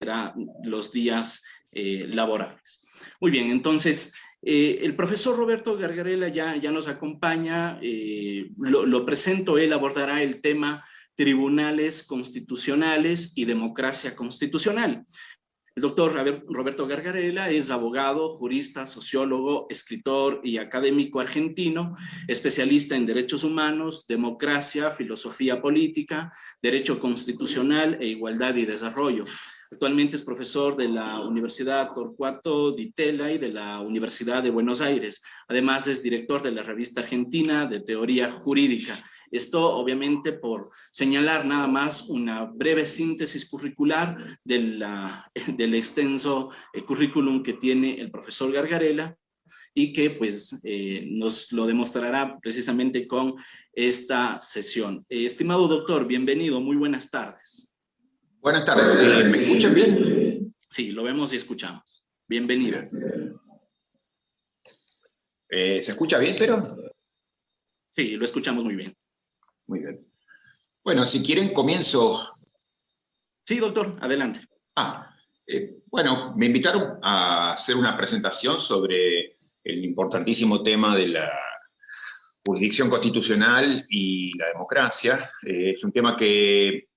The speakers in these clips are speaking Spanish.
será los días laborables. Muy bien, entonces, el profesor Roberto Gargarella ya nos acompaña, lo presento, él abordará el tema tribunales constitucionales y democracia constitucional. El doctor Roberto Gargarella es abogado, jurista, sociólogo, escritor y académico argentino, especialista en derechos humanos, democracia, filosofía política, derecho constitucional e igualdad y desarrollo. Actualmente es profesor de la Universidad Torcuato Di Tella y de la Universidad de Buenos Aires. Además es director de la Revista Argentina de Teoría Jurídica. Esto obviamente por señalar nada más una breve síntesis curricular del extenso currículum que tiene el profesor Gargarella y que pues nos lo demostrará precisamente con esta sesión. Estimado doctor, bienvenido, muy buenas tardes. Buenas tardes, ¿me escuchan bien? Sí, lo vemos y escuchamos. Bienvenido. ¿Se escucha bien, pero? Sí, lo escuchamos muy bien. Muy bien. Bueno, si quieren comienzo. Sí, doctor, adelante. Bueno, me invitaron a hacer una presentación sobre el importantísimo tema de la jurisdicción constitucional y la democracia. Es un tema que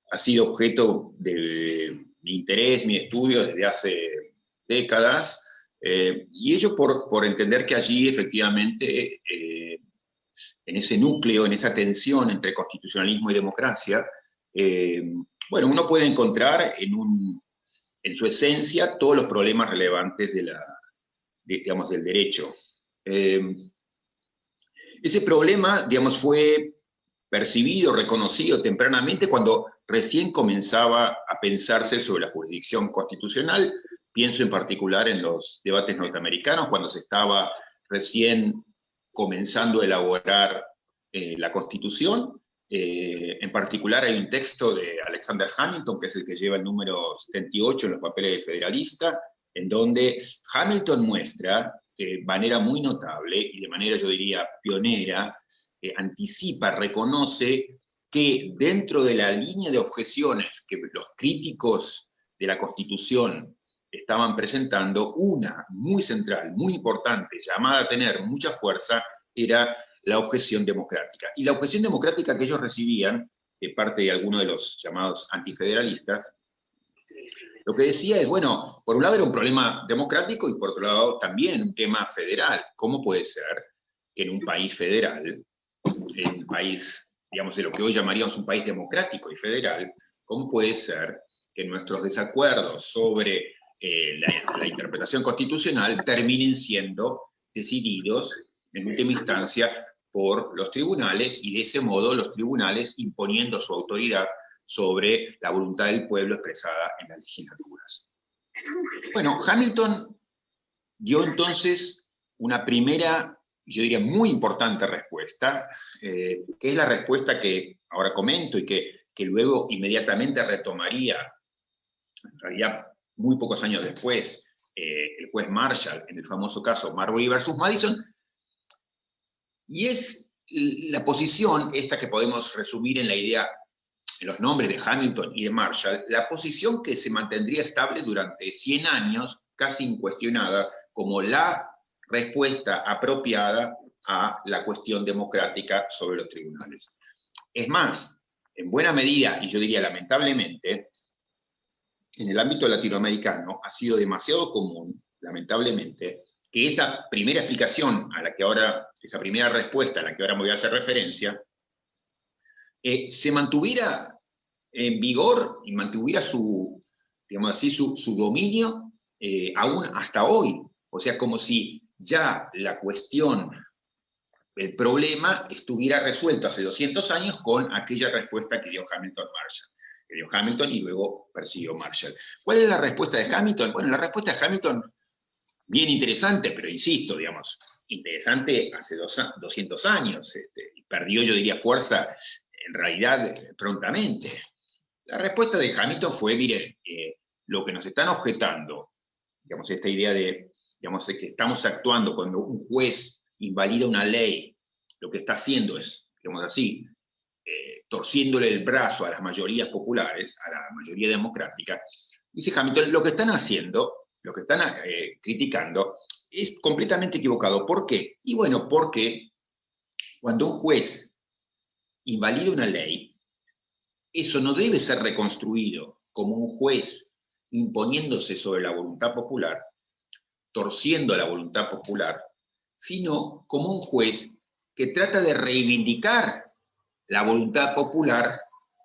ha sido objeto de mi interés, mi estudio desde hace décadas, y ello por entender que allí efectivamente, en ese núcleo, en esa tensión entre constitucionalismo y democracia, bueno, uno puede encontrar en su esencia todos los problemas relevantes digamos, del derecho. Ese problema, digamos, fue percibido, reconocido tempranamente cuando recién comenzaba a pensarse sobre la jurisdicción constitucional. Pienso en particular en los debates norteamericanos, cuando se estaba recién comenzando a elaborar la Constitución. En particular hay un texto de Alexander Hamilton, que es el que lleva el número 78 en los papeles del Federalista, en donde Hamilton muestra de manera muy notable y de manera, yo diría, pionera, anticipa, reconoce que dentro de la línea de objeciones que los críticos de la Constitución estaban presentando, una muy central, muy importante, llamada a tener mucha fuerza, era la objeción democrática. Y la objeción democrática que ellos recibían, de parte de algunos de los llamados antifederalistas, lo que decía es, bueno, por un lado era un problema democrático y por otro lado también un tema federal. ¿Cómo puede ser que en un país federal, en un país, digamos, de lo que hoy llamaríamos un país democrático y federal, cómo puede ser que nuestros desacuerdos sobre la interpretación constitucional terminen siendo decididos, en última instancia, por los tribunales, y de ese modo los tribunales imponiendo su autoridad sobre la voluntad del pueblo expresada en las legislaturas? Bueno, Hamilton dio entonces una primera, yo diría muy importante respuesta, que es la respuesta que ahora comento y que luego inmediatamente retomaría, en realidad muy pocos años después, el juez Marshall en el famoso caso Marbury versus Madison, y es la posición esta que podemos resumir en la idea, en los nombres de Hamilton y de Marshall, la posición que se mantendría estable durante 100 años, casi incuestionada, como la respuesta apropiada a la cuestión democrática sobre los tribunales. Es más, en buena medida, y yo diría lamentablemente, en el ámbito latinoamericano ha sido demasiado común, lamentablemente, que esa primera explicación a la que ahora, esa primera respuesta a la que ahora me voy a hacer referencia, se mantuviera en vigor y mantuviera su, digamos así, su dominio aún hasta hoy. O sea, como si ya la cuestión, el problema estuviera resuelto hace 200 años con aquella respuesta que dio Hamilton Marshall. Que dio Hamilton y luego persiguió Marshall. ¿Cuál es la respuesta de Hamilton? Bueno, la respuesta de Hamilton, bien interesante, pero insisto, digamos, interesante hace 200 años, y perdió, yo diría, fuerza en realidad prontamente. La respuesta de Hamilton fue, miren, lo que nos están objetando, digamos, esta idea de, digamos, de que estamos actuando cuando un juez invalida una ley, lo que está haciendo es, digamos así, torciéndole el brazo a las mayorías populares, a la mayoría democrática. Dice Hamilton, lo que están haciendo, lo que están criticando, es completamente equivocado. ¿Por qué? Y bueno, porque cuando un juez invalida una ley, eso no debe ser reconstruido como un juez imponiéndose sobre la voluntad popular, torciendo la voluntad popular, sino como un juez que trata de reivindicar la voluntad popular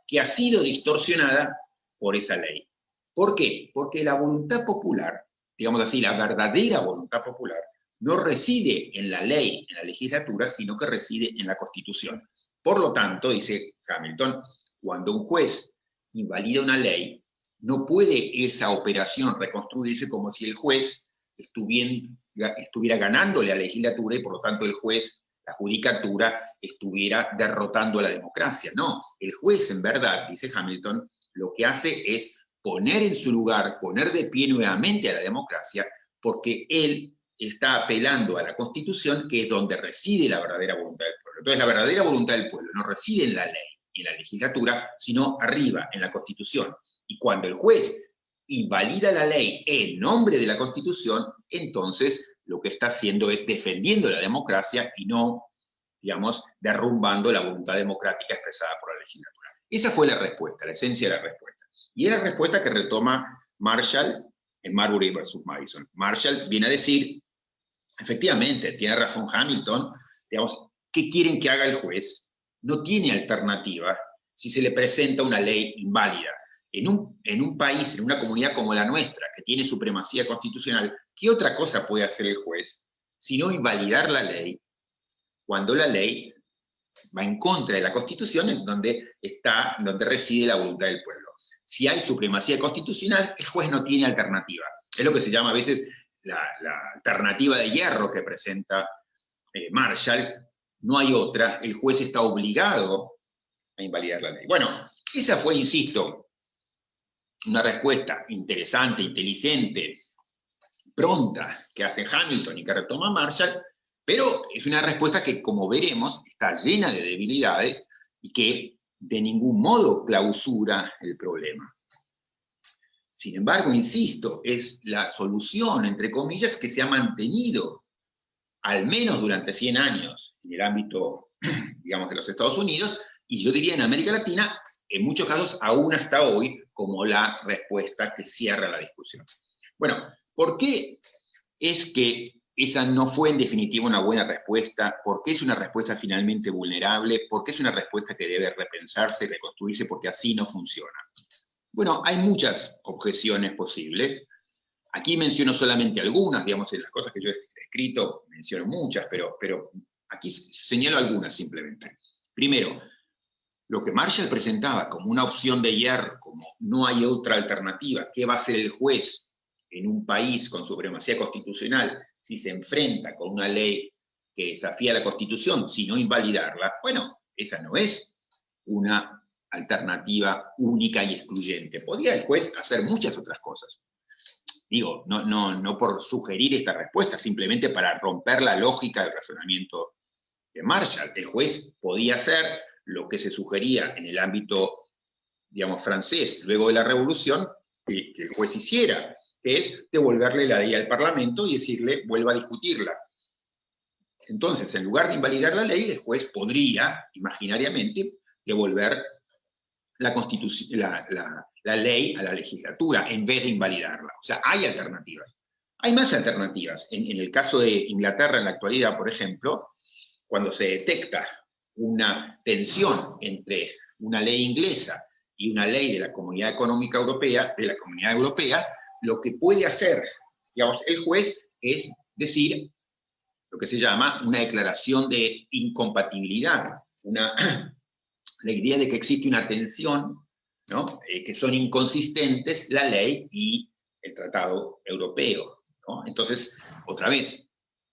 que ha sido distorsionada por esa ley. ¿Por qué? Porque la voluntad popular, digamos así, la verdadera voluntad popular, no reside en la ley, en la legislatura, sino que reside en la Constitución. Por lo tanto, dice Hamilton, cuando un juez invalida una ley, no puede esa operación reconstruirse como si el juez estuviera ganándole a la legislatura y por lo tanto el juez, la judicatura, estuviera derrotando a la democracia. No, el juez en verdad, dice Hamilton, lo que hace es poner en su lugar, poner de pie nuevamente a la democracia, porque él está apelando a la Constitución, que es donde reside la verdadera voluntad del pueblo. Entonces, la verdadera voluntad del pueblo no reside en la ley y en la legislatura, sino arriba, en la Constitución. Y cuando el juez invalida la ley en nombre de la Constitución, entonces lo que está haciendo es defendiendo la democracia y no, digamos, derrumbando la voluntad democrática expresada por la legislatura. Esa fue la respuesta, la esencia de la respuesta. Y es la respuesta que retoma Marshall en Marbury versus Madison. Marshall viene a decir, efectivamente, tiene razón Hamilton, digamos, ¿qué quieren que haga el juez? No tiene alternativa si se le presenta una ley inválida. En un país, en una comunidad como la nuestra, que tiene supremacía constitucional, ¿qué otra cosa puede hacer el juez sino invalidar la ley cuando la ley va en contra de la Constitución, en donde reside la voluntad del pueblo? Si hay supremacía constitucional, el juez no tiene alternativa. Es lo que se llama a veces la alternativa de hierro que presenta Marshall. No hay otra, el juez está obligado a invalidar la ley. Bueno, esa fue, insisto, una respuesta interesante, inteligente, pronta, que hace Hamilton y que retoma Marshall, pero es una respuesta que, como veremos, está llena de debilidades y que de ningún modo clausura el problema. Sin embargo, insisto, es la solución, entre comillas, que se ha mantenido, al menos durante 100 años, en el ámbito, digamos, de los Estados Unidos, y yo diría en América Latina, en muchos casos aún hasta hoy, como la respuesta que cierra la discusión. Bueno, ¿por qué es que esa no fue en definitiva una buena respuesta? ¿Por qué es una respuesta finalmente vulnerable? ¿Por qué es una respuesta que debe repensarse y reconstruirse? Porque así no funciona. Bueno, hay muchas objeciones posibles. Aquí menciono solamente algunas, digamos, en las cosas que yo he escrito menciono muchas, pero aquí señalo algunas simplemente. Primero, lo que Marshall presentaba como una opción de hierro, como no hay otra alternativa, ¿qué va a hacer el juez en un país con supremacía constitucional si se enfrenta con una ley que desafía la Constitución, si no invalidarla? Bueno, esa no es una alternativa única y excluyente. Podría el juez hacer muchas otras cosas. Digo, no por sugerir esta respuesta, simplemente para romper la lógica del razonamiento de Marshall. El juez podía hacer lo que se sugería en el ámbito, digamos, francés, luego de la Revolución, que el juez hiciera, que es devolverle la ley al Parlamento y decirle, vuelva a discutirla. Entonces, en lugar de invalidar la ley, el juez podría, imaginariamente, devolver la ley a la legislatura en vez de invalidarla. O sea, hay alternativas. Hay más alternativas. En el caso de Inglaterra en la actualidad, por ejemplo, cuando se detecta una tensión entre una ley inglesa y una ley de la Comunidad Económica Europea, lo que puede hacer, digamos, el juez es decir lo que se llama una declaración de incompatibilidad, la idea de que existe una tensión, ¿no? Que son inconsistentes la ley y el tratado europeo, ¿no? Entonces, otra vez,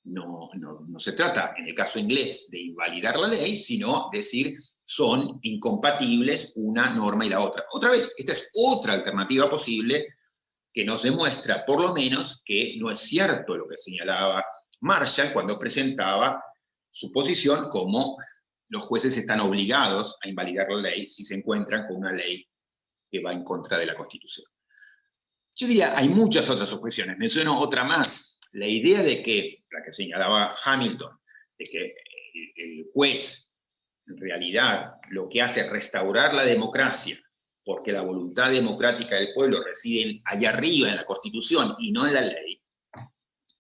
no se trata, en el caso inglés, de invalidar la ley, sino decir son incompatibles una norma y la otra. Otra vez, esta es otra alternativa posible que nos demuestra, por lo menos, que no es cierto lo que señalaba Marshall cuando presentaba su posición como los jueces están obligados a invalidar la ley si se encuentran con una ley que va en contra de la Constitución. Yo diría, hay muchas otras objeciones, menciono otra más. La idea de que, la que señalaba Hamilton, de que el juez, en realidad, lo que hace es restaurar la democracia, porque la voluntad democrática del pueblo reside allá arriba en la Constitución y no en la ley,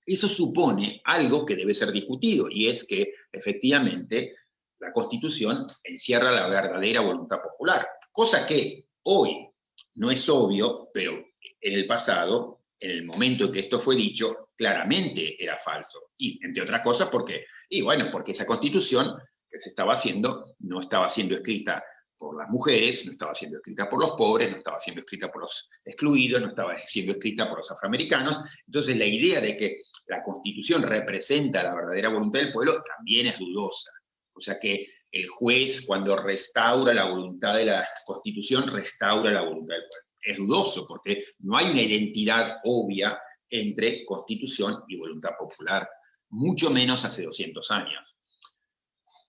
eso supone algo que debe ser discutido, y es que, efectivamente, la Constitución encierra la verdadera voluntad popular, cosa que hoy no es obvio, pero en el pasado, en el momento en que esto fue dicho, claramente era falso. Y, entre otras cosas, porque esa Constitución que se estaba haciendo no estaba siendo escrita por las mujeres, no estaba siendo escrita por los pobres, no estaba siendo escrita por los excluidos, no estaba siendo escrita por los afroamericanos. Entonces la idea de que la Constitución representa la verdadera voluntad del pueblo también es dudosa. O sea que el juez, cuando restaura la voluntad de la Constitución, restaura la voluntad del pueblo. Es dudoso porque no hay una identidad obvia entre Constitución y voluntad popular, mucho menos hace 200 años.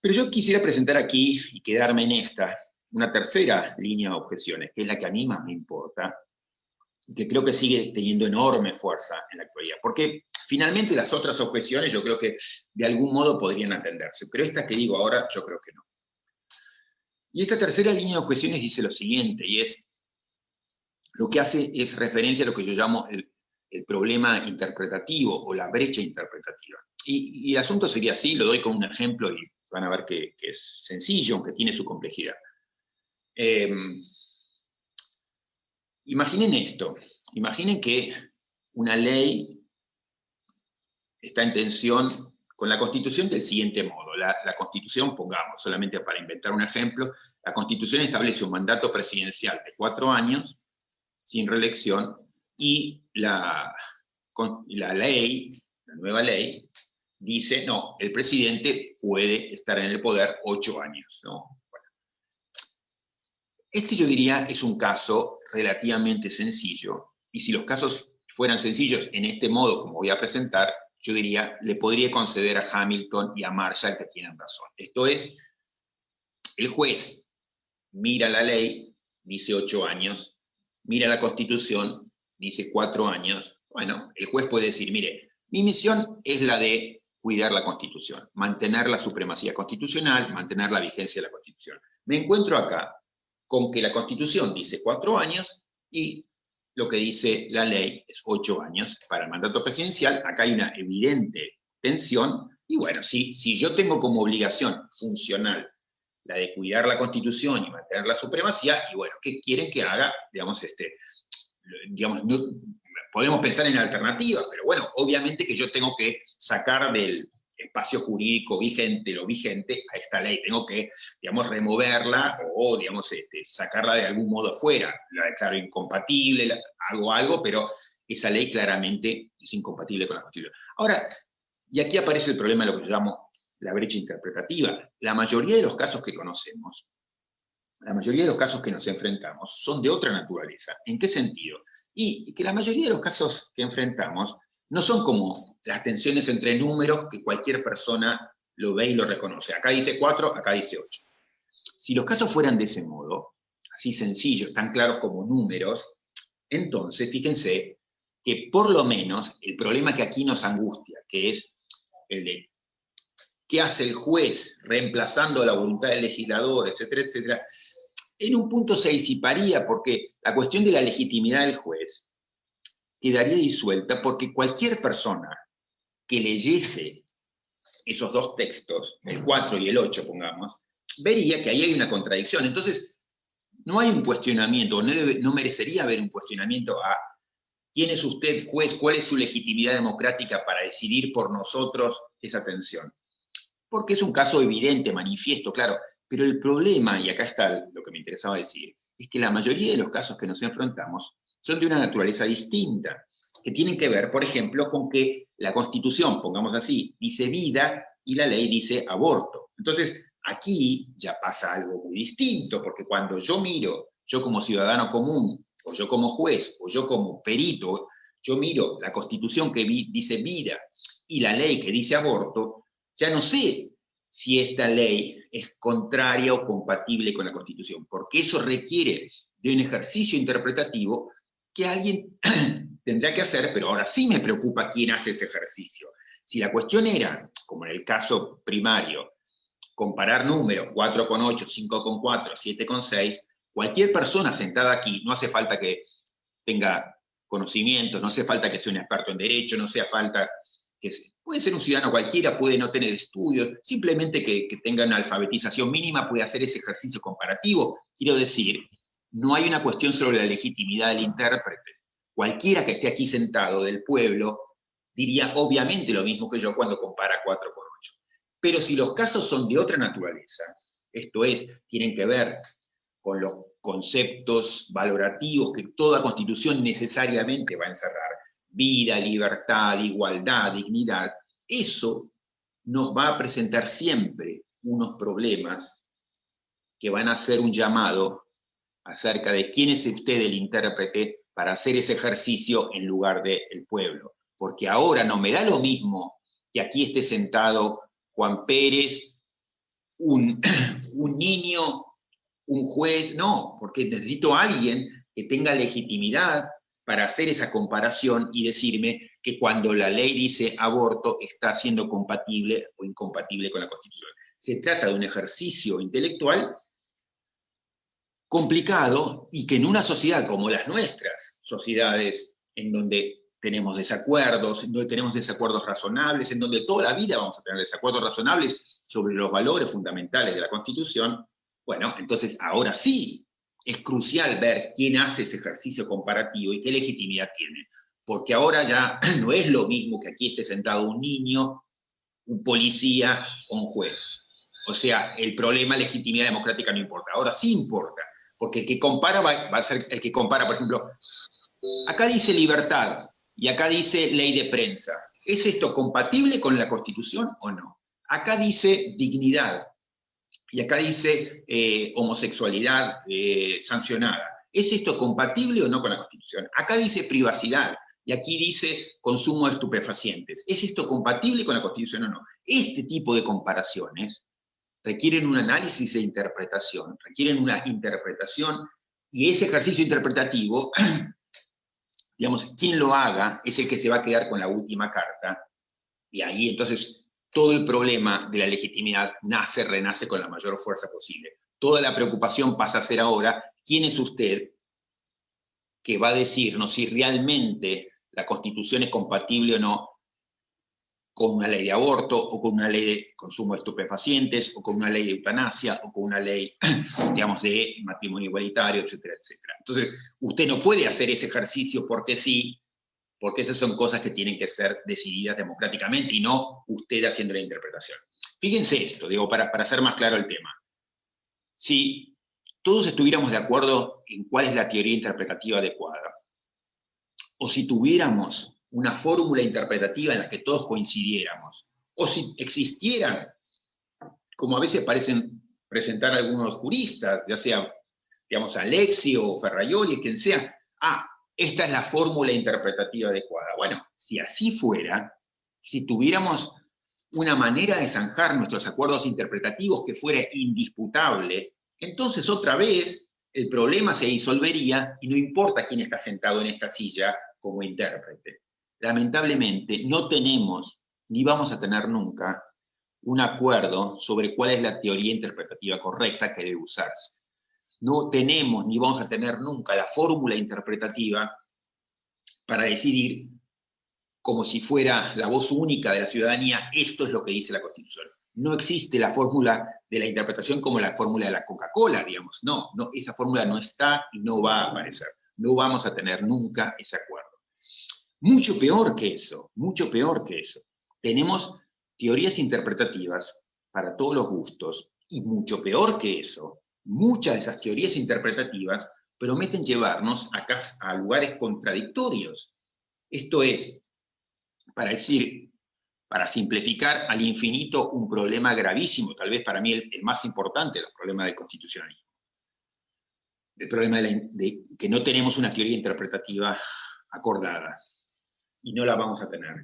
Pero yo quisiera presentar aquí, y quedarme en esta, una tercera línea de objeciones, que es la que a mí más me importa, y que creo que sigue teniendo enorme fuerza en la actualidad. Porque finalmente las otras objeciones yo creo que de algún modo podrían atenderse, pero esta que digo ahora yo creo que no. Y esta tercera línea de objeciones dice lo siguiente, y es, lo que hace es referencia a lo que yo llamo el problema interpretativo o la brecha interpretativa. Y el asunto sería así, lo doy con un ejemplo y van a ver que es sencillo, aunque tiene su complejidad. Imaginen esto, imaginen que una ley está en tensión con la Constitución del siguiente modo. La Constitución, pongamos, solamente para inventar un ejemplo, la Constitución establece un mandato presidencial de 4 años, sin reelección, y la ley, la nueva ley, dice, no, el presidente puede estar en el poder 8 años, ¿no? Bueno. Este yo diría es un caso relativamente sencillo, y si los casos fueran sencillos en este modo, como voy a presentar, yo diría, le podría conceder a Hamilton y a Marshall que tienen razón. Esto es, el juez mira la ley, dice 8 años, mira la Constitución, dice 4 años. Bueno, el juez puede decir, mire, mi misión es la de cuidar la Constitución, mantener la supremacía constitucional, mantener la vigencia de la Constitución. Me encuentro acá con que la Constitución dice 4 años y lo que dice la ley es 8 años para el mandato presidencial. Acá hay una evidente tensión, y bueno, si yo tengo como obligación funcional la de cuidar la Constitución y mantener la supremacía, y bueno, ¿qué quieren que haga? Digamos, no, podemos pensar en alternativas, pero bueno, obviamente que yo tengo que sacar del espacio jurídico vigente, lo vigente, a esta ley. Tengo que, digamos, removerla o, digamos, sacarla de algún modo fuera. La declaro incompatible, hago algo, pero esa ley claramente es incompatible con la Constitución. Ahora, y aquí aparece el problema de lo que yo llamo la brecha interpretativa. La mayoría de los casos que conocemos, la mayoría de los casos que nos enfrentamos, son de otra naturaleza. ¿En qué sentido? Y que la mayoría de los casos que enfrentamos no son como las tensiones entre números que cualquier persona lo ve y lo reconoce. Acá dice 4, acá dice 8. Si los casos fueran de ese modo, así sencillos, tan claros como números, entonces fíjense que por lo menos el problema que aquí nos angustia, que es el de qué hace el juez reemplazando la voluntad del legislador, etcétera, etcétera, en un punto se disiparía, porque la cuestión de la legitimidad del juez quedaría disuelta, porque cualquier persona que leyese esos dos textos, el 4 y el 8, pongamos, vería que ahí hay una contradicción. Entonces, no hay un cuestionamiento, no merecería haber un cuestionamiento a quién es usted, juez, cuál es su legitimidad democrática para decidir por nosotros esa tensión. Porque es un caso evidente, manifiesto, claro, pero el problema, y acá está lo que me interesaba decir, es que la mayoría de los casos que nos enfrentamos son de una naturaleza distinta, que tienen que ver, por ejemplo, con que la Constitución, pongamos así, dice vida y la ley dice aborto. Entonces, aquí ya pasa algo muy distinto, porque cuando yo miro, yo como ciudadano común, o yo como juez, o yo como perito, yo miro la Constitución que dice vida y la ley que dice aborto, ya no sé si esta ley es contraria o compatible con la Constitución, porque eso requiere de un ejercicio interpretativo que alguien tendrá que hacer, pero ahora sí me preocupa quién hace ese ejercicio. Si la cuestión era, como en el caso primario, comparar números, 4,8, 5,4, 7,6, cualquier persona sentada aquí, no hace falta que tenga conocimientos, no hace falta que sea un experto en derecho, no hace falta que puede ser un ciudadano cualquiera, puede no tener estudios, simplemente que tenga una alfabetización mínima puede hacer ese ejercicio comparativo. Quiero decir, no hay una cuestión sobre la legitimidad del intérprete. Cualquiera que esté aquí sentado del pueblo diría obviamente lo mismo que yo cuando compara 4 con 8. Pero si los casos son de otra naturaleza, esto es, tienen que ver con los conceptos valorativos que toda constitución necesariamente va a encerrar, vida, libertad, igualdad, dignidad, eso nos va a presentar siempre unos problemas que van a hacer un llamado acerca de quién es usted el intérprete para hacer ese ejercicio en lugar del pueblo. Porque ahora no me da lo mismo que aquí esté sentado Juan Pérez, un niño, un juez, no, porque necesito a alguien que tenga legitimidad para hacer esa comparación y decirme que cuando la ley dice aborto está siendo compatible o incompatible con la Constitución. Se trata de un ejercicio intelectual complicado y que en una sociedad como las nuestras, sociedades en donde tenemos desacuerdos, en donde tenemos desacuerdos razonables, en donde toda la vida vamos a tener desacuerdos razonables sobre los valores fundamentales de la Constitución, bueno, entonces ahora sí es crucial ver quién hace ese ejercicio comparativo y qué legitimidad tiene. Porque ahora ya no es lo mismo que aquí esté sentado un niño, un policía o un juez. O sea, el problema de legitimidad democrática no importa. Ahora sí importa, porque el que compara va a ser el que compara, por ejemplo, acá dice libertad y acá dice ley de prensa. ¿Es esto compatible con la Constitución o no? Acá dice dignidad y acá dice homosexualidad sancionada. ¿Es esto compatible o no con la Constitución? Acá dice privacidad y aquí dice consumo de estupefacientes. ¿Es esto compatible con la Constitución o no? Este tipo de comparaciones requieren un análisis de interpretación, requieren una interpretación, y ese ejercicio interpretativo, digamos, quien lo haga es el que se va a quedar con la última carta, y ahí entonces todo el problema de la legitimidad renace con la mayor fuerza posible. Toda la preocupación pasa a ser ahora, ¿quién es usted que va a decirnos si realmente la Constitución es compatible o no con una ley de aborto, o con una ley de consumo de estupefacientes, o con una ley de eutanasia, o con una ley, digamos, de matrimonio igualitario, etcétera, etcétera? Entonces, usted no puede hacer ese ejercicio porque sí, porque esas son cosas que tienen que ser decididas democráticamente y no usted haciendo la interpretación. Fíjense esto, digo, para hacer más claro el tema. Si todos estuviéramos de acuerdo en cuál es la teoría interpretativa adecuada, o si tuviéramos una fórmula interpretativa en la que todos coincidiéramos, o si existieran, como a veces parecen presentar algunos juristas, ya sea, digamos, Alexio o Ferraioli, quien sea, esta es la fórmula interpretativa adecuada. Bueno, si así fuera, si tuviéramos una manera de zanjar nuestros acuerdos interpretativos que fuera indisputable, entonces otra vez el problema se disolvería y no importa quién está sentado en esta silla como intérprete. Lamentablemente no tenemos, ni vamos a tener nunca, un acuerdo sobre cuál es la teoría interpretativa correcta que debe usarse. No tenemos, ni vamos a tener nunca la fórmula interpretativa para decidir, como si fuera la voz única de la ciudadanía, esto es lo que dice la Constitución. No existe la fórmula de la interpretación como la fórmula de la Coca-Cola, digamos. No, esa fórmula no está y no va a aparecer. No vamos a tener nunca ese acuerdo. Mucho peor que eso, mucho peor que eso. Tenemos teorías interpretativas para todos los gustos, y mucho peor que eso, muchas de esas teorías interpretativas prometen llevarnos a lugares contradictorios. Esto es, para simplificar al infinito un problema gravísimo, tal vez para mí el más importante de los problemas del constitucionalismo. El problema de que no tenemos una teoría interpretativa acordada, y no la vamos a tener.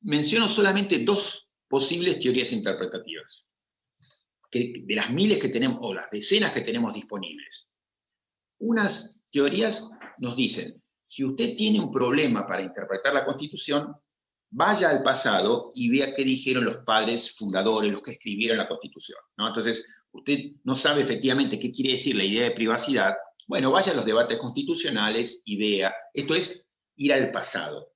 Menciono solamente dos posibles teorías interpretativas, de las miles que tenemos, o las decenas que tenemos disponibles. Unas teorías nos dicen, si usted tiene un problema para interpretar la Constitución, vaya al pasado y vea qué dijeron los padres fundadores, los que escribieron la Constitución, ¿no? Entonces, usted no sabe efectivamente qué quiere decir la idea de privacidad, bueno, vaya a los debates constitucionales y vea. Esto es ir al pasado.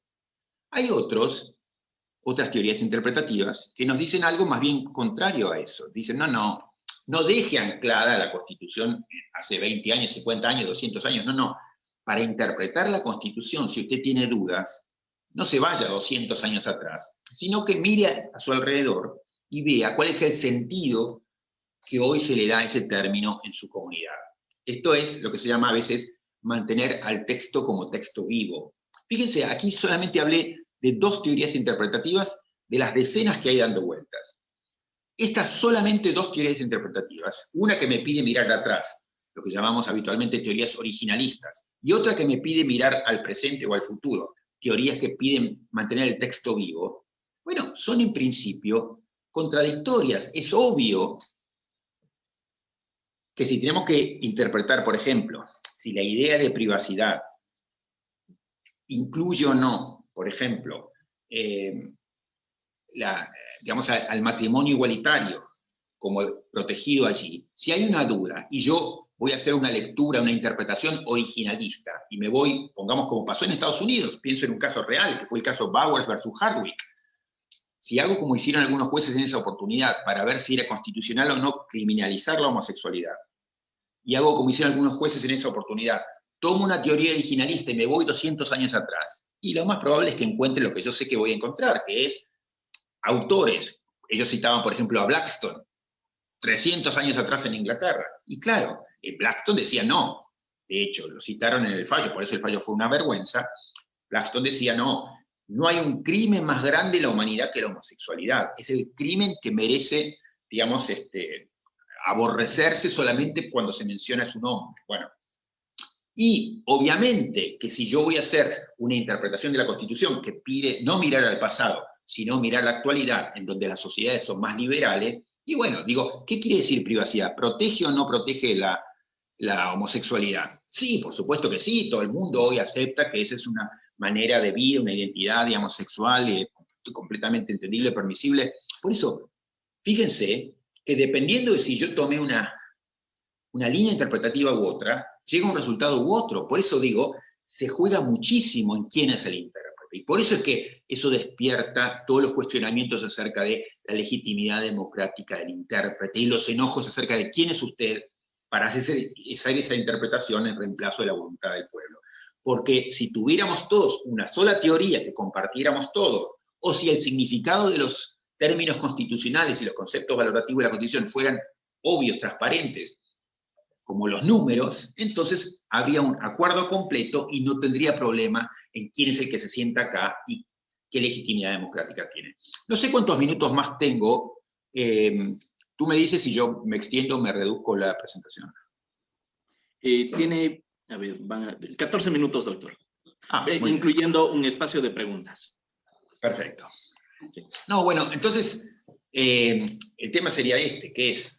Hay otras teorías interpretativas que nos dicen algo más bien contrario a eso. Dicen, no deje anclada la Constitución hace 20 años, 50 años, 200 años, no. Para interpretar la Constitución, si usted tiene dudas, no se vaya 200 años atrás, sino que mire a su alrededor y vea cuál es el sentido que hoy se le da a ese término en su comunidad. Esto es lo que se llama a veces mantener al texto como texto vivo. Fíjense, aquí solamente hablé de 2 teorías interpretativas de las decenas que hay dando vueltas. Estas solamente 2 teorías interpretativas, una que me pide mirar atrás, lo que llamamos habitualmente teorías originalistas, y otra que me pide mirar al presente o al futuro, teorías que piden mantener el texto vivo, bueno, son en principio contradictorias. Es obvio que si tenemos que interpretar, por ejemplo, si la idea de privacidad incluye o no, por ejemplo, digamos, al matrimonio igualitario como protegido allí, si hay una duda y yo voy a hacer una lectura, una interpretación originalista, y me voy, pongamos como pasó en Estados Unidos, pienso en un caso real, que fue el caso Bowers versus Hardwick, si hago como hicieron algunos jueces en esa oportunidad, para ver si era constitucional o no criminalizar la homosexualidad, y hago como hicieron algunos jueces en esa oportunidad, tomo una teoría originalista y me voy 200 años atrás, y lo más probable es que encuentre lo que yo sé que voy a encontrar, que es autores. Ellos citaban, por ejemplo, a Blackstone, 300 años atrás en Inglaterra. Y claro, Blackstone decía no. De hecho, lo citaron en el fallo, por eso el fallo fue una vergüenza. Blackstone decía no hay un crimen más grande en la humanidad que la homosexualidad. Es el crimen que merece, digamos, aborrecerse solamente cuando se menciona su nombre. Bueno, y obviamente que si yo voy a hacer una interpretación de la Constitución que pide no mirar al pasado, sino mirar la actualidad, en donde las sociedades son más liberales, y bueno, digo, ¿qué quiere decir privacidad? ¿Protege o no protege la homosexualidad? Sí, por supuesto que sí, todo el mundo hoy acepta que esa es una manera de vida, una identidad, digamos, sexual, completamente entendible, permisible. Por eso, fíjense que dependiendo de si yo tomé una línea interpretativa u otra, llega un resultado u otro. Por eso digo, se juega muchísimo en quién es el intérprete. Y por eso es que eso despierta todos los cuestionamientos acerca de la legitimidad democrática del intérprete y los enojos acerca de quién es usted para hacer esa interpretación en reemplazo de la voluntad del pueblo. Porque si tuviéramos todos una sola teoría que compartiéramos todo, o si el significado de los términos constitucionales y los conceptos valorativos de la Constitución fueran obvios, transparentes, como los números, entonces habría un acuerdo completo y no tendría problema en quién es el que se sienta acá y qué legitimidad democrática tiene. No sé cuántos minutos más tengo. Tú me dices si yo me extiendo o me reduzco la presentación. Tiene, a ver, 14 minutos, doctor. Incluyendo un espacio de preguntas. Perfecto. No, bueno, entonces, el tema sería que es,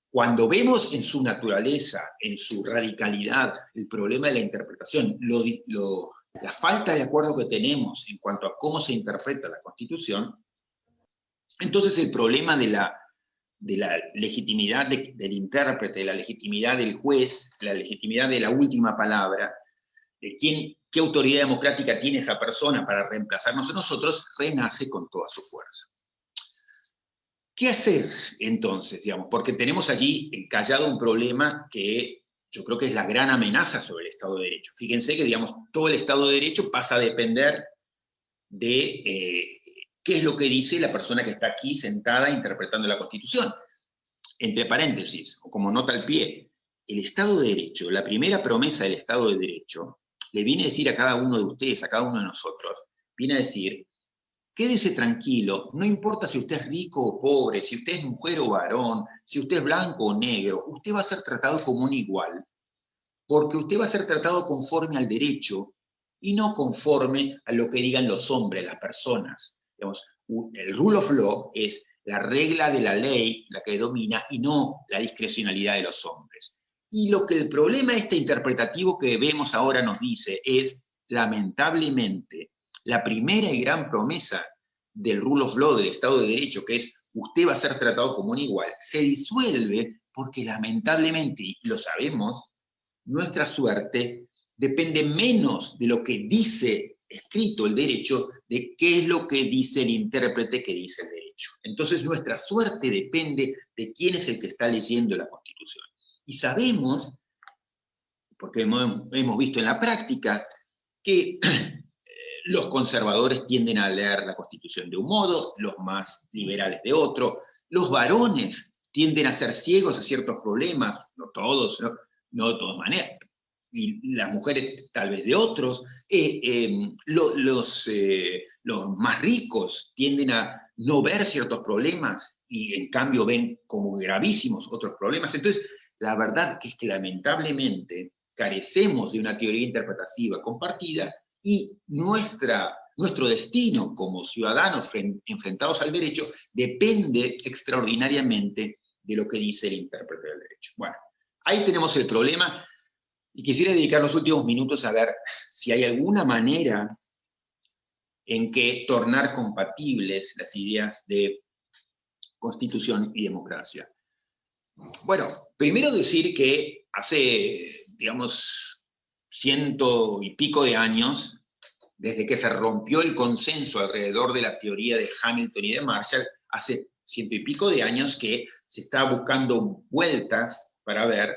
cuando vemos en su naturaleza, en su radicalidad, el problema de la interpretación, la falta de acuerdo que tenemos en cuanto a cómo se interpreta la Constitución, entonces el problema de la legitimidad del intérprete, de la legitimidad del juez, la legitimidad de la última palabra, de qué autoridad democrática tiene esa persona para reemplazarnos a nosotros, renace con toda su fuerza. ¿Qué hacer entonces, digamos? Porque tenemos allí encallado un problema que yo creo que es la gran amenaza sobre el Estado de Derecho. Fíjense que, digamos, todo el Estado de Derecho pasa a depender de qué es lo que dice la persona que está aquí sentada interpretando la Constitución. Entre paréntesis, o como nota al pie, el Estado de Derecho, la primera promesa del Estado de Derecho, le viene a decir a cada uno de ustedes, a cada uno de nosotros, viene a decir: quédese tranquilo, no importa si usted es rico o pobre, si usted es mujer o varón, si usted es blanco o negro, usted va a ser tratado como un igual, porque usted va a ser tratado conforme al derecho y no conforme a lo que digan los hombres, las personas. Digamos, el rule of law es la regla de la ley la que domina y no la discrecionalidad de los hombres. Y lo que el problema interpretativo que vemos ahora nos dice es, lamentablemente, la primera y gran promesa del rule of law, del Estado de Derecho, que es usted va a ser tratado como un igual, se disuelve porque lamentablemente, y lo sabemos, nuestra suerte depende menos de lo que dice escrito el derecho, de qué es lo que dice el intérprete que dice el derecho. Entonces nuestra suerte depende de quién es el que está leyendo la Constitución. Y sabemos, porque hemos visto en la práctica, que los conservadores tienden a leer la Constitución de un modo, los más liberales de otro, los varones tienden a ser ciegos a ciertos problemas, no todos, no de todas maneras, y las mujeres tal vez de otros, los más ricos tienden a no ver ciertos problemas y en cambio ven como gravísimos otros problemas. Entonces, la verdad es que lamentablemente carecemos de una teoría interpretativa compartida y nuestro destino como ciudadanos enfrentados al derecho depende extraordinariamente de lo que dice el intérprete del derecho. Bueno, ahí tenemos el problema y quisiera dedicar los últimos minutos a ver si hay alguna manera en que tornar compatibles las ideas de constitución y democracia. Bueno, primero decir que hace, digamos, 100 y pico de años, desde que se rompió el consenso alrededor de la teoría de Hamilton y de Marshall, hace 100 y pico de años que se está buscando vueltas para ver,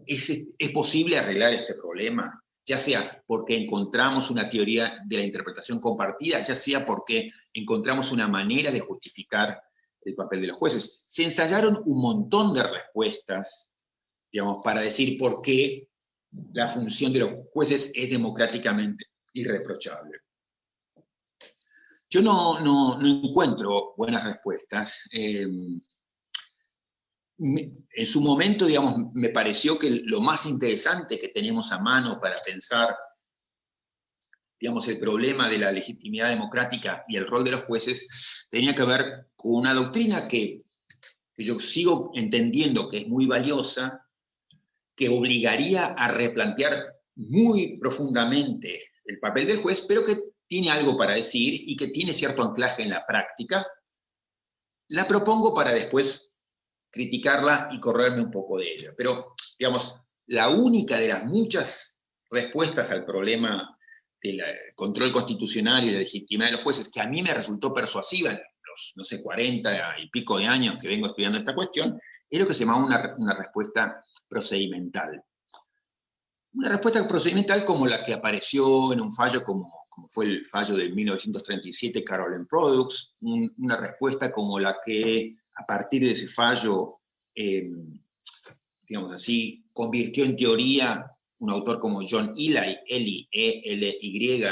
¿es posible arreglar este problema? Ya sea porque encontramos una teoría de la interpretación compartida, ya sea porque encontramos una manera de justificar el papel de los jueces. Se ensayaron un montón de respuestas, digamos, para decir por qué la función de los jueces es democráticamente irreprochable. Yo no encuentro buenas respuestas. En su momento, digamos, me pareció que lo más interesante que tenemos a mano para pensar, digamos, el problema de la legitimidad democrática y el rol de los jueces tenía que ver con una doctrina que yo sigo entendiendo que es muy valiosa, que obligaría a replantear muy profundamente el papel del juez, pero que tiene algo para decir y que tiene cierto anclaje en la práctica. La propongo para después criticarla y correrme un poco de ella. Pero, digamos, la única de las muchas respuestas al problema del control constitucional y la legitimidad de los jueces, que a mí me resultó persuasiva en los, no sé, 40 y pico de años que vengo estudiando esta cuestión, es lo que se llama una respuesta procedimental. Una respuesta procedimental como la que apareció en un fallo como fue el fallo de 1937, Carolyn Products, una respuesta como la que a partir de ese fallo, digamos así, convirtió en teoría un autor como John Ely, E-L-Y,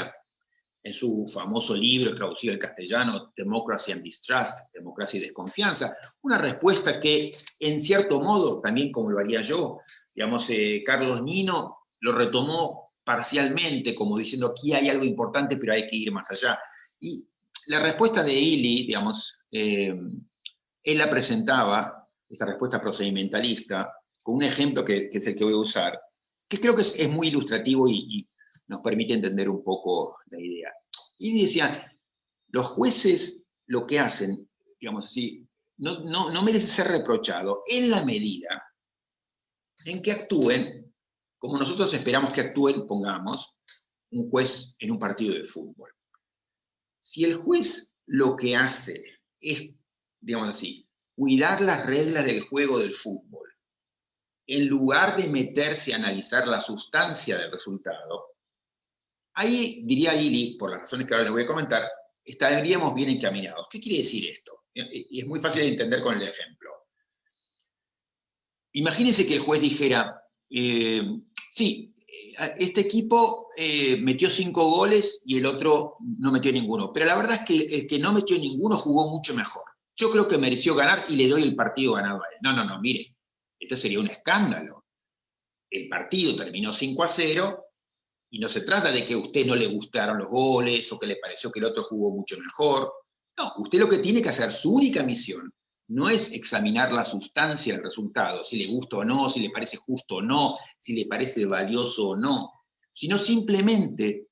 en su famoso libro traducido al castellano, Democracy and Distrust, Democracia y Desconfianza, una respuesta que, en cierto modo, también como lo haría yo, digamos, Carlos Nino lo retomó parcialmente, como diciendo, aquí hay algo importante, pero hay que ir más allá. Y la respuesta de Ely, digamos, él la presentaba, esta respuesta procedimentalista, con un ejemplo que es el que voy a usar, que creo que es muy ilustrativo y nos permite entender un poco la idea. Y decía, los jueces lo que hacen, digamos así, no merece ser reprochado en la medida en que actúen como nosotros esperamos que actúen, pongamos, un juez en un partido de fútbol. Si el juez lo que hace es, digamos así, cuidar las reglas del juego del fútbol, en lugar de meterse a analizar la sustancia del resultado, ahí, diría Ely, por las razones que ahora les voy a comentar, estaríamos bien encaminados. ¿Qué quiere decir esto? Y es muy fácil de entender con el ejemplo. Imagínense que el juez dijera, sí, este equipo metió 5 goles y el otro no metió ninguno, pero la verdad es que el que no metió ninguno jugó mucho mejor. Yo creo que mereció ganar y le doy el partido ganado a él. No, mire, esto sería un escándalo. El partido terminó 5-0 y no se trata de que a usted no le gustaron los goles o que le pareció que el otro jugó mucho mejor. No, usted lo que tiene que hacer, su única misión, no es examinar la sustancia del resultado, si le gusta o no, si le parece justo o no, si le parece valioso o no, sino simplemente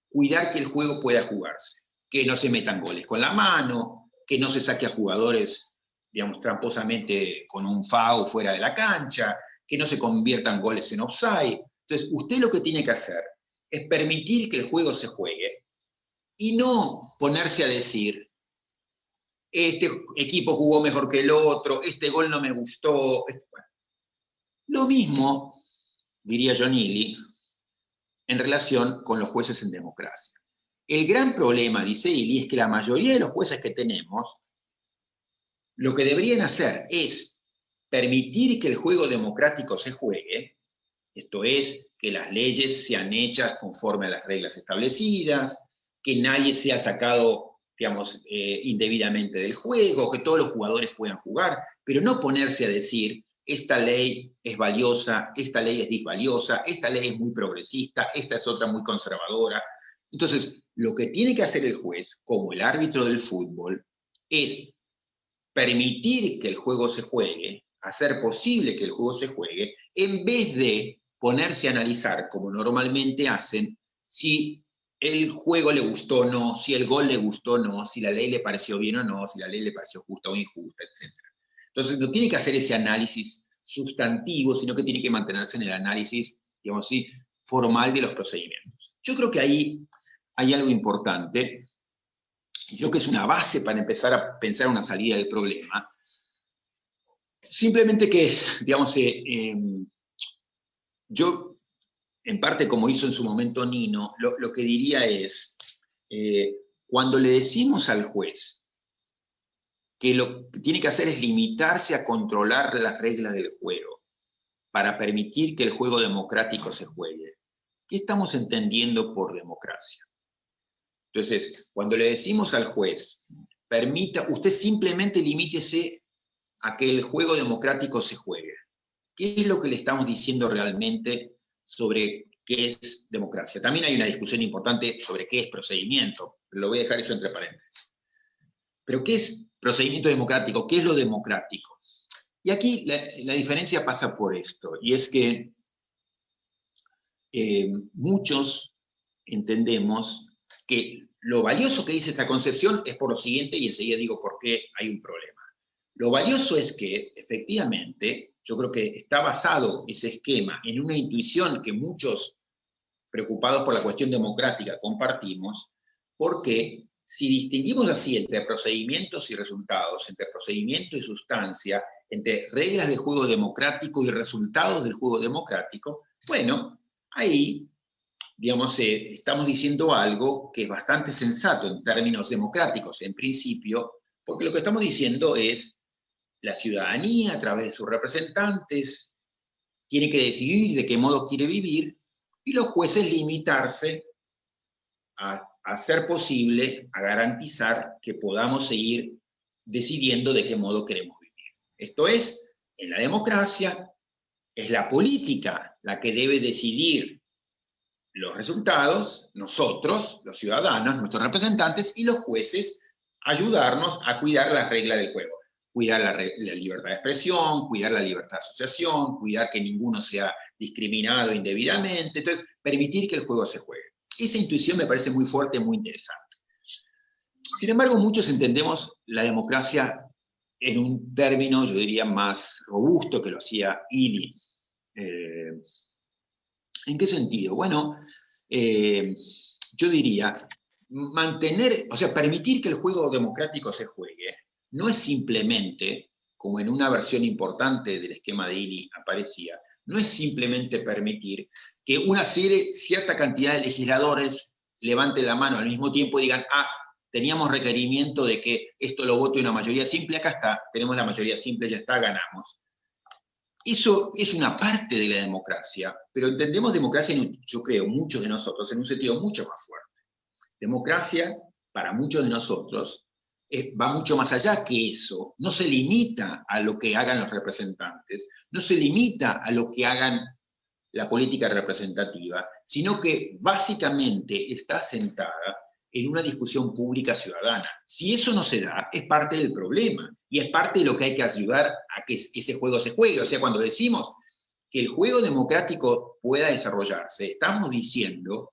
cuidar que el juego pueda jugarse, que no se metan goles con la mano, que no se saque a jugadores, digamos, tramposamente con un foul fuera de la cancha, que no se conviertan goles en offside. Entonces, usted lo que tiene que hacer es permitir que el juego se juegue y no ponerse a decir, este equipo jugó mejor que el otro, este gol no me gustó. Bueno, lo mismo, diría John Ely, en relación con los jueces en democracia. El gran problema, dice Ely, es que la mayoría de los jueces que tenemos, lo que deberían hacer es permitir que el juego democrático se juegue, esto es, que las leyes sean hechas conforme a las reglas establecidas, que nadie sea sacado, digamos, indebidamente del juego, que todos los jugadores puedan jugar, pero no ponerse a decir, esta ley es valiosa, esta ley es disvaliosa, esta ley es muy progresista, esta es otra muy conservadora. Entonces, lo que tiene que hacer el juez, como el árbitro del fútbol, es permitir que el juego se juegue, hacer posible que el juego se juegue, en vez de ponerse a analizar, como normalmente hacen, si el juego le gustó o no, si el gol le gustó o no, si la ley le pareció bien o no, si la ley le pareció justa o injusta, etc. Entonces, no tiene que hacer ese análisis sustantivo, sino que tiene que mantenerse en el análisis, digamos así, formal de los procedimientos. Yo creo que ahí hay algo importante, y creo que es una base para empezar a pensar una salida del problema. Simplemente que, digamos, yo, en parte como hizo en su momento Nino, lo que diría es, cuando le decimos al juez que lo que tiene que hacer es limitarse a controlar las reglas del juego para permitir que el juego democrático se juegue, ¿qué estamos entendiendo por democracia? Entonces, cuando le decimos al juez, usted simplemente limítese a que el juego democrático se juegue. ¿Qué es lo que le estamos diciendo realmente sobre qué es democracia? También hay una discusión importante sobre qué es procedimiento, pero lo voy a dejar eso entre paréntesis. Pero ¿qué es procedimiento democrático? ¿Qué es lo democrático? Y aquí la diferencia pasa por esto, y es que muchos entendemos que lo valioso que dice esta concepción es por lo siguiente, y enseguida digo por qué hay un problema. Lo valioso es que, efectivamente, yo creo que está basado ese esquema en una intuición que muchos preocupados por la cuestión democrática compartimos, porque si distinguimos así entre procedimientos y resultados, entre procedimiento y sustancia, entre reglas de juego democrático y resultados del juego democrático, bueno, ahí, digamos, estamos diciendo algo que es bastante sensato en términos democráticos, en principio, porque lo que estamos diciendo es la ciudadanía, a través de sus representantes, tiene que decidir de qué modo quiere vivir, y los jueces limitarse a hacer posible, a garantizar que podamos seguir decidiendo de qué modo queremos vivir. Esto es, en la democracia, es la política la que debe decidir los resultados, nosotros, los ciudadanos, nuestros representantes, y los jueces ayudarnos a cuidar las reglas del juego. Cuidar la libertad de expresión, cuidar la libertad de asociación, cuidar que ninguno sea discriminado indebidamente, entonces permitir que el juego se juegue. Esa intuición me parece muy fuerte, muy interesante. Sin embargo, muchos entendemos la democracia en un término, yo diría, más robusto que lo hacía Ely. ¿En qué sentido? Bueno, yo diría, permitir que el juego democrático se juegue, no es simplemente, como en una versión importante del esquema de Ely aparecía, no es simplemente permitir que cierta cantidad de legisladores levanten la mano al mismo tiempo y digan, teníamos requerimiento de que esto lo vote una mayoría simple, acá está, tenemos la mayoría simple, ya está, ganamos. Eso es una parte de la democracia, pero entendemos democracia, yo creo, muchos de nosotros, en un sentido mucho más fuerte. Democracia, para muchos de nosotros, va mucho más allá que eso. No se limita a lo que hagan los representantes, no se limita a lo que hagan la política representativa, sino que básicamente está sentada en una discusión pública ciudadana. Si eso no se da, es parte del problema, y es parte de lo que hay que ayudar a que ese juego se juegue. O sea, cuando decimos que el juego democrático pueda desarrollarse, estamos diciendo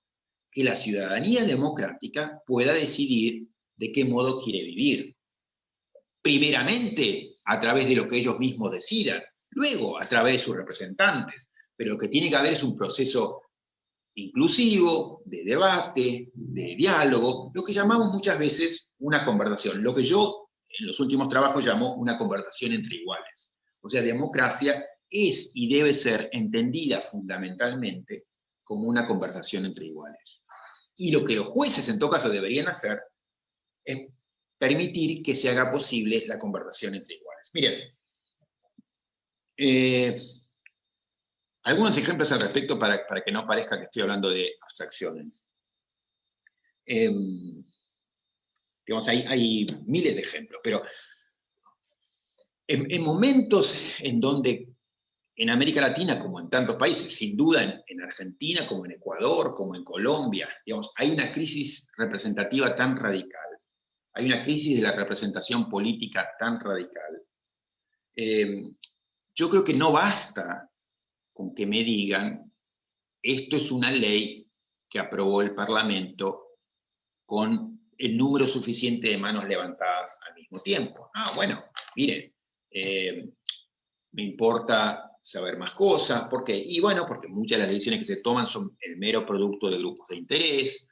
que la ciudadanía democrática pueda decidir de qué modo quiere vivir. Primeramente, a través de lo que ellos mismos decidan, luego a través de sus representantes. Pero lo que tiene que haber es un proceso inclusivo, de debate, de diálogo, lo que llamamos muchas veces una conversación, lo que yo en los últimos trabajos llamo una conversación entre iguales. O sea, democracia es y debe ser entendida fundamentalmente como una conversación entre iguales. Y lo que los jueces en todo caso deberían hacer es permitir que se haga posible la conversación entre iguales. Miren, algunos ejemplos al respecto para que no parezca que estoy hablando de abstracciones. Digamos, hay miles de ejemplos, pero en momentos en donde en América Latina, como en tantos países, sin duda en Argentina, como en Ecuador, como en Colombia, digamos, hay una crisis representativa tan radical, hay una crisis de la representación política tan radical. Yo creo que no basta con que me digan, esto es una ley que aprobó el Parlamento con el número suficiente de manos levantadas al mismo tiempo. Bueno, miren, me importa saber más cosas, ¿por qué? Y bueno, porque muchas de las decisiones que se toman son el mero producto de grupos de interés,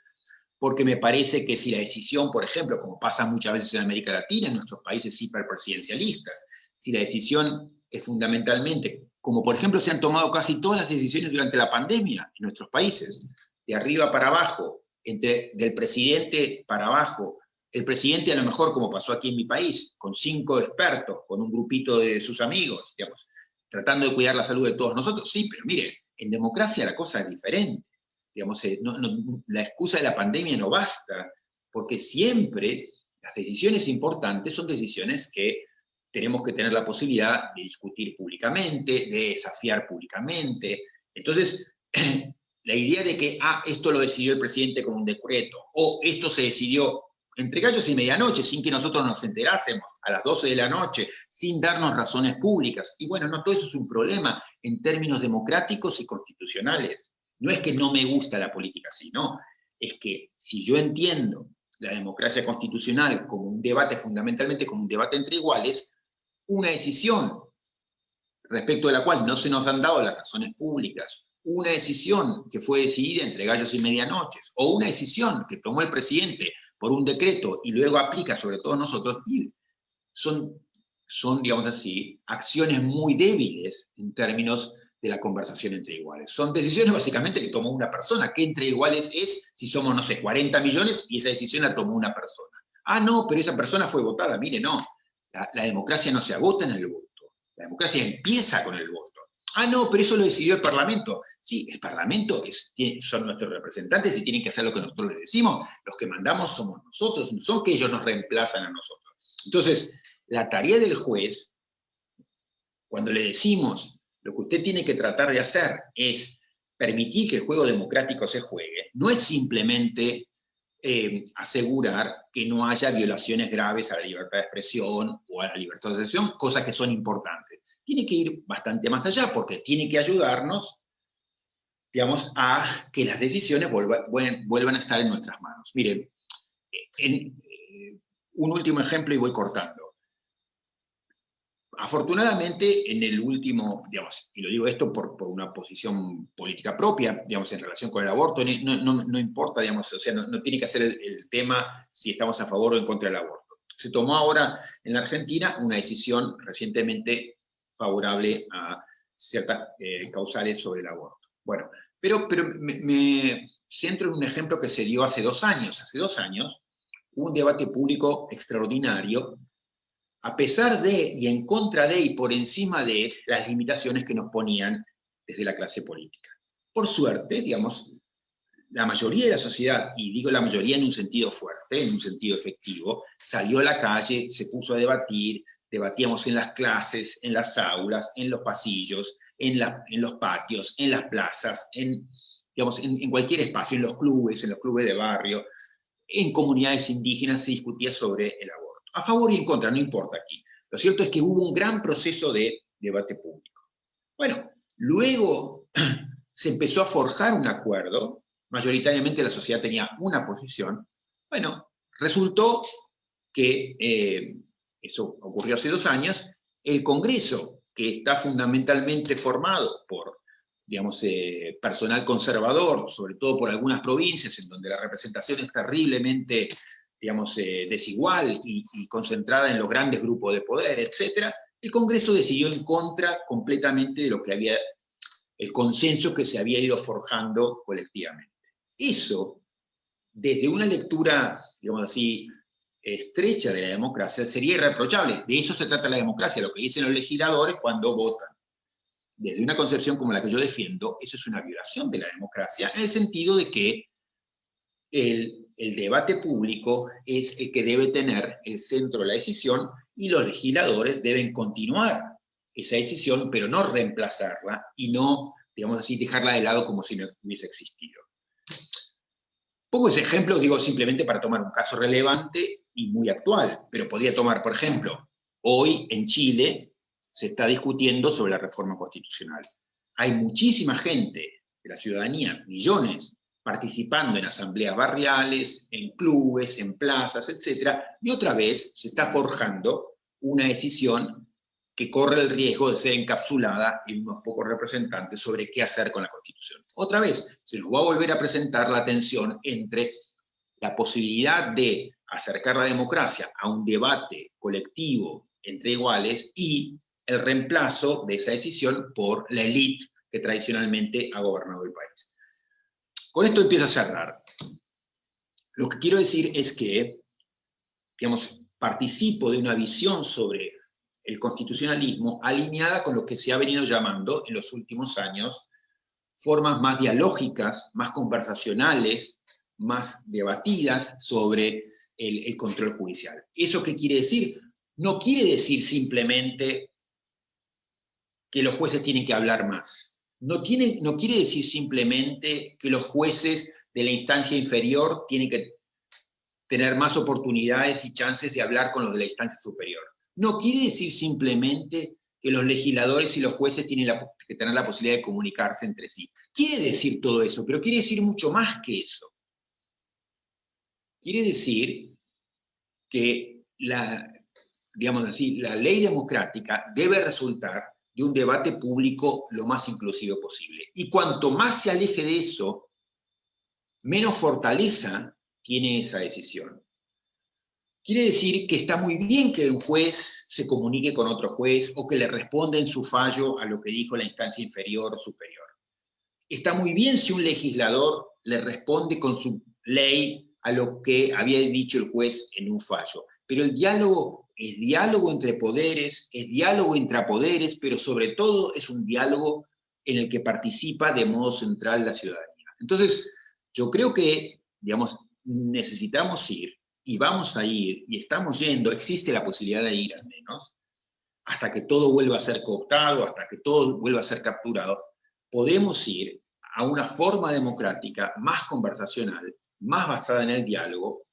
porque me parece que si la decisión, por ejemplo, como pasa muchas veces en América Latina, en nuestros países hiperpresidencialistas, si la decisión es fundamentalmente, como por ejemplo se han tomado casi todas las decisiones durante la pandemia en nuestros países, de arriba para abajo, del presidente para abajo, el presidente a lo mejor, como pasó aquí en mi país, con 5 expertos, con un grupito de sus amigos, digamos, tratando de cuidar la salud de todos nosotros. Sí, pero mire, en democracia la cosa es diferente. Digamos, la excusa de la pandemia no basta, porque siempre las decisiones importantes son decisiones que tenemos que tener la posibilidad de discutir públicamente, de desafiar públicamente. Entonces, la idea de que, esto lo decidió el presidente con un decreto, o esto se decidió entre gallos y medianoche, sin que nosotros nos enterásemos, a las 12 de la noche, sin darnos razones públicas. Y bueno, no, todo eso es un problema en términos democráticos y constitucionales. No es que no me gusta la política así, no. Es que si yo entiendo la democracia constitucional como un debate, fundamentalmente como un debate entre iguales, una decisión respecto de la cual no se nos han dado las razones públicas, una decisión que fue decidida entre gallos y medianoches, o una decisión que tomó el presidente por un decreto y luego aplica sobre todos nosotros, y son, digamos así, acciones muy débiles en términos de la conversación entre iguales. Son decisiones básicamente que tomó una persona, que entre iguales es si somos, no sé, 40 millones y esa decisión la tomó una persona. No, pero esa persona fue votada. Mire, no, la democracia no se agota en el voto, la democracia empieza con el voto. No, pero eso lo decidió el Parlamento. Sí, el Parlamento son nuestros representantes y tienen que hacer lo que nosotros les decimos. Los que mandamos somos nosotros, no son que ellos nos reemplazan a nosotros. Entonces, la tarea del juez, cuando le decimos lo que usted tiene que tratar de hacer es permitir que el juego democrático se juegue, no es simplemente asegurar que no haya violaciones graves a la libertad de expresión o a la libertad de asociación, cosas que son importantes. Tiene que ir bastante más allá, porque tiene que ayudarnos, digamos, a que las decisiones vuelvan a estar en nuestras manos. Miren, un último ejemplo y voy cortando. Afortunadamente, en el último, digamos, y lo digo esto por una posición política propia, digamos, en relación con el aborto, no importa, digamos, o sea, no tiene que ser el tema si estamos a favor o en contra del aborto. Se tomó ahora en la Argentina una decisión recientemente favorable a ciertas causales sobre el aborto. Bueno, pero me centro en un ejemplo que se dio hace 2 años. Hace 2 años hubo un debate público extraordinario a pesar de, y en contra de, y por encima de las limitaciones que nos ponían desde la clase política. Por suerte, digamos, la mayoría de la sociedad, y digo la mayoría en un sentido fuerte, en un sentido efectivo, salió a la calle, se puso a debatir, debatíamos en las clases, en las aulas, en los pasillos, en los patios, en las plazas, en cualquier espacio, en los clubes de barrio. en comunidades indígenas se discutía sobre el aborto. A favor y en contra, no importa aquí. Lo cierto es que hubo un gran proceso de debate público. Bueno, luego se empezó a forjar un acuerdo, mayoritariamente la sociedad tenía una posición. Bueno, resultó que, eso ocurrió hace 2 años, el Congreso, que está fundamentalmente formado por, digamos, personal conservador, sobre todo por algunas provincias en donde la representación es terriblemente, digamos, desigual y concentrada en los grandes grupos de poder, etc., el Congreso decidió en contra completamente de lo que había, el consenso que se había ido forjando colectivamente. Eso, desde una lectura, digamos así, estrecha de la democracia, sería irreprochable. De eso se trata la democracia, lo que dicen los legisladores cuando votan. Desde una concepción como la que yo defiendo, eso es una violación de la democracia, en el sentido de que el debate público es el que debe tener el centro de la decisión y los legisladores deben continuar esa decisión, pero no reemplazarla y no, digamos así, dejarla de lado como si no hubiese existido. Pongo ese ejemplo, digo, simplemente para tomar un caso relevante y muy actual, pero podría tomar, por ejemplo, hoy en Chile se está discutiendo sobre la reforma constitucional. Hay muchísima gente de la ciudadanía, millones, participando en asambleas barriales, en clubes, en plazas, etc. Y otra vez se está forjando una decisión que corre el riesgo de ser encapsulada en unos pocos representantes sobre qué hacer con la Constitución. Otra vez, se nos va a volver a presentar la tensión entre la posibilidad de acercar la democracia a un debate colectivo entre iguales y el reemplazo de esa decisión por la élite que tradicionalmente ha gobernado el país. Con esto empiezo a cerrar. Lo que quiero decir es que, digamos, participo de una visión sobre el constitucionalismo alineada con lo que se ha venido llamando en los últimos años formas más dialógicas, más conversacionales, más debatidas sobre el control judicial. ¿Eso qué quiere decir? No quiere decir simplemente que los jueces tienen que hablar más. No quiere decir simplemente que los jueces de la instancia inferior tienen que tener más oportunidades y chances de hablar con los de la instancia superior. No quiere decir simplemente que los legisladores y los jueces tienen que tener la posibilidad de comunicarse entre sí. Quiere decir todo eso, pero quiere decir mucho más que eso. Quiere decir que digamos así, la ley democrática debe resultar de un debate público lo más inclusivo posible. Y cuanto más se aleje de eso, menos fortaleza tiene esa decisión. Quiere decir que está muy bien que un juez se comunique con otro juez o que le responda en su fallo a lo que dijo la instancia inferior o superior. Está muy bien si un legislador le responde con su ley a lo que había dicho el juez en un fallo. Pero el diálogo es diálogo entre poderes, es diálogo intrapoderes, pero sobre todo es un diálogo en el que participa de modo central la ciudadanía. Entonces, yo creo que, digamos, necesitamos ir, y vamos a ir, y estamos yendo, existe la posibilidad de ir al menos, hasta que todo vuelva a ser cooptado, hasta que todo vuelva a ser capturado, podemos ir a una forma democrática más conversacional, más basada en el diálogo,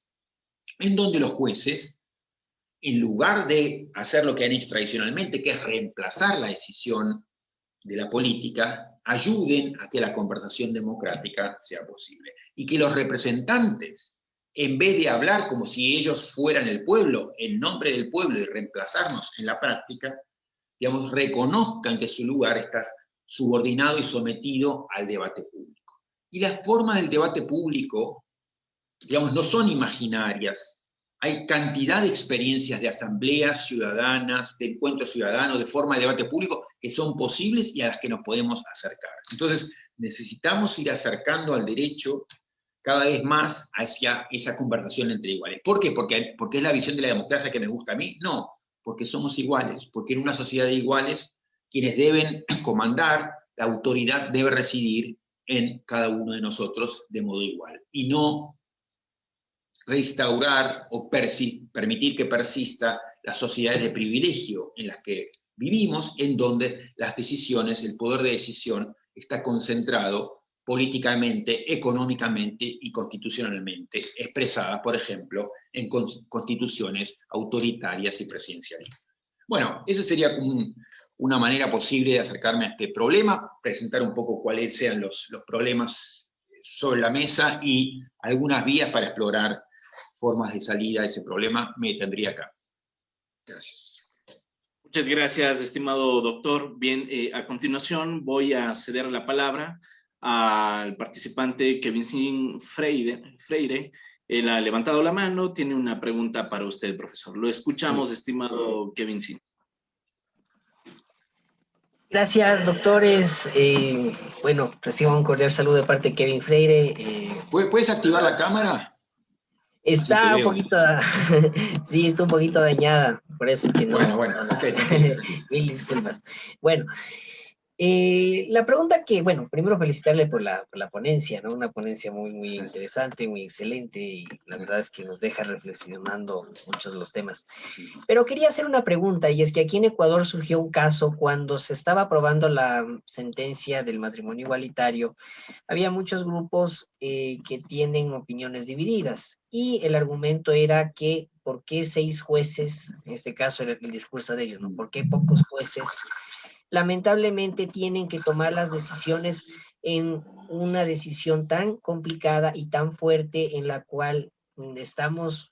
en donde los jueces, en lugar de hacer lo que han hecho tradicionalmente, que es reemplazar la decisión de la política, ayuden a que la conversación democrática sea posible. Y que los representantes, en vez de hablar como si ellos fueran el pueblo, en nombre del pueblo, y reemplazarnos en la práctica, digamos, reconozcan que su lugar está subordinado y sometido al debate público. Y las formas del debate público, digamos, no son imaginarias. Hay cantidad de experiencias de asambleas ciudadanas, de encuentros ciudadanos, de forma de debate público que son posibles y a las que nos podemos acercar. Entonces, necesitamos ir acercando al derecho cada vez más hacia esa conversación entre iguales. ¿Por qué? Porque es la visión de la democracia que me gusta a mí. No, porque somos iguales, porque en una sociedad de iguales, quienes deben comandar, la autoridad debe residir en cada uno de nosotros de modo igual, y no restaurar o permitir que persista las sociedades de privilegio en las que vivimos, en donde las decisiones, el poder de decisión está concentrado políticamente, económicamente y constitucionalmente, expresadas, por ejemplo, en constituciones autoritarias y presidencialistas. Bueno, esa sería una manera posible de acercarme a este problema, presentar un poco cuáles sean los problemas sobre la mesa y algunas vías para explorar formas de salida a ese problema. Me detendría acá. Gracias. Muchas gracias, estimado doctor. Bien, a continuación voy a ceder la palabra al participante Kevin Freire. Él ha levantado la mano, tiene una pregunta para usted, profesor. Lo escuchamos, estimado Kevin. Gracias, doctores. Bueno, recibo un cordial saludo de parte de Kevin Freire. ¿Puedes activar la cámara? Está un poquito, sí, está un poquito dañada, por eso es que no. Bueno, ok. Mil disculpas. Bueno, la pregunta que, bueno, primero felicitarle por la ponencia, ¿no? Una ponencia muy interesante, muy excelente, y la verdad es que nos deja reflexionando muchos de los temas. Pero quería hacer una pregunta, y es que aquí en Ecuador surgió un caso cuando se estaba aprobando la sentencia del matrimonio igualitario. Había muchos grupos que tienen opiniones divididas, y el argumento era que, ¿por qué 6 jueces? En este caso era el discurso de ellos, ¿no? ¿Por qué pocos jueces lamentablemente tienen que tomar las decisiones en una decisión tan complicada y tan fuerte en la cual estamos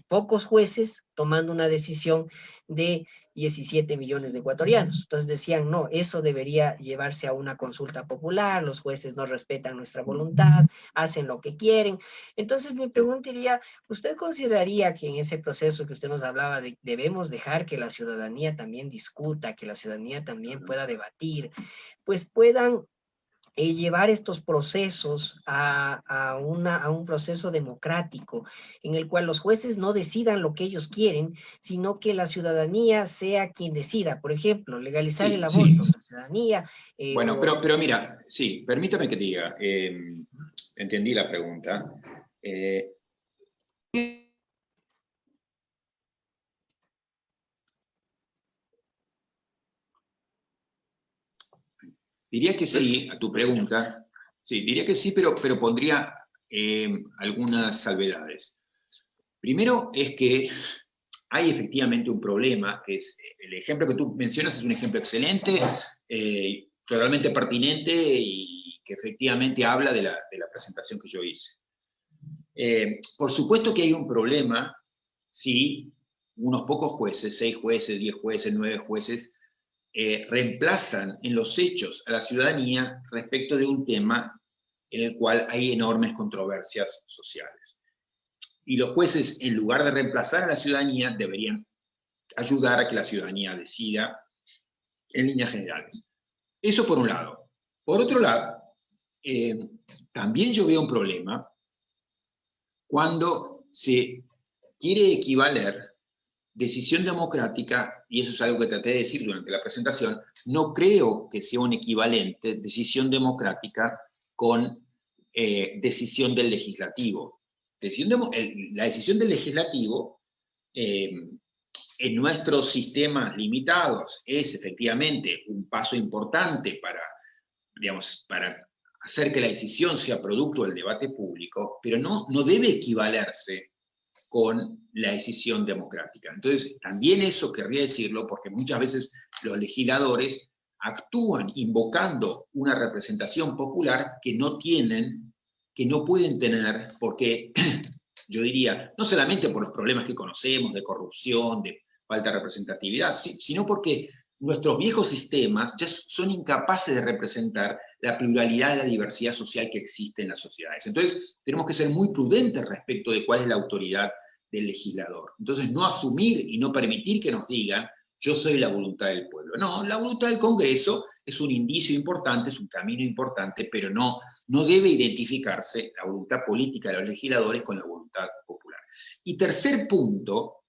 pocos jueces tomando una decisión de 17 millones de ecuatorianos? Entonces decían, no, eso debería llevarse a una consulta popular, los jueces no respetan nuestra voluntad, hacen lo que quieren. Entonces mi pregunta sería, ¿usted consideraría que en ese proceso que usted nos hablaba debemos dejar que la ciudadanía también discuta, que la ciudadanía también pueda debatir, pues puedan llevar estos procesos a un proceso democrático en el cual los jueces no decidan lo que ellos quieren, sino que la ciudadanía sea quien decida? Por ejemplo, legalizar el aborto, la ciudadanía... Bueno, pero mira, sí, permítame que te diga, entendí la pregunta. Diría que sí, a tu pregunta. Sí, diría que sí, pero pondría algunas salvedades. Primero es que hay efectivamente un problema, que es el ejemplo que tú mencionas es un ejemplo excelente, totalmente pertinente y que efectivamente habla de la presentación que yo hice. Por supuesto que hay un problema si unos pocos jueces, 6 jueces, 10 jueces, 9 jueces, reemplazan en los hechos a la ciudadanía respecto de un tema en el cual hay enormes controversias sociales. Y los jueces, en lugar de reemplazar a la ciudadanía, deberían ayudar a que la ciudadanía decida en líneas generales. Eso por un lado. Por otro lado, también yo veo un problema cuando se quiere equivaler decisión democrática, y eso es algo que traté de decir durante la presentación, no creo que sea un equivalente decisión democrática con decisión del legislativo. La decisión del legislativo en nuestros sistemas limitados es efectivamente un paso importante para hacer que la decisión sea producto del debate público, pero no debe equivalerse con la decisión democrática. Entonces, también eso querría decirlo, porque muchas veces los legisladores actúan invocando una representación popular que no pueden tener, porque yo diría, no solamente por los problemas que conocemos de corrupción, de falta de representatividad, sino porque nuestros viejos sistemas ya son incapaces de representar la pluralidad y la diversidad social que existe en las sociedades. Entonces, tenemos que ser muy prudentes respecto de cuál es la autoridad del legislador. Entonces, no asumir y no permitir que nos digan, yo soy la voluntad del pueblo. No, la voluntad del Congreso es un indicio importante, es un camino importante, pero no debe identificarse la voluntad política de los legisladores con la voluntad popular. Y tercer punto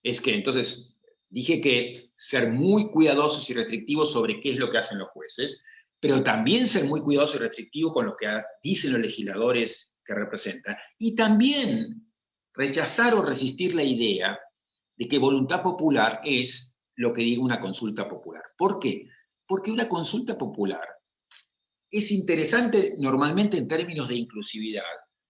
es que, entonces, dije que ser muy cuidadosos y restrictivos sobre qué es lo que hacen los jueces, pero también ser muy cuidadosos y restrictivos con lo que dicen los legisladores que representan, y también rechazar o resistir la idea de que voluntad popular es lo que diga una consulta popular. ¿Por qué? Porque una consulta popular es interesante normalmente en términos de inclusividad,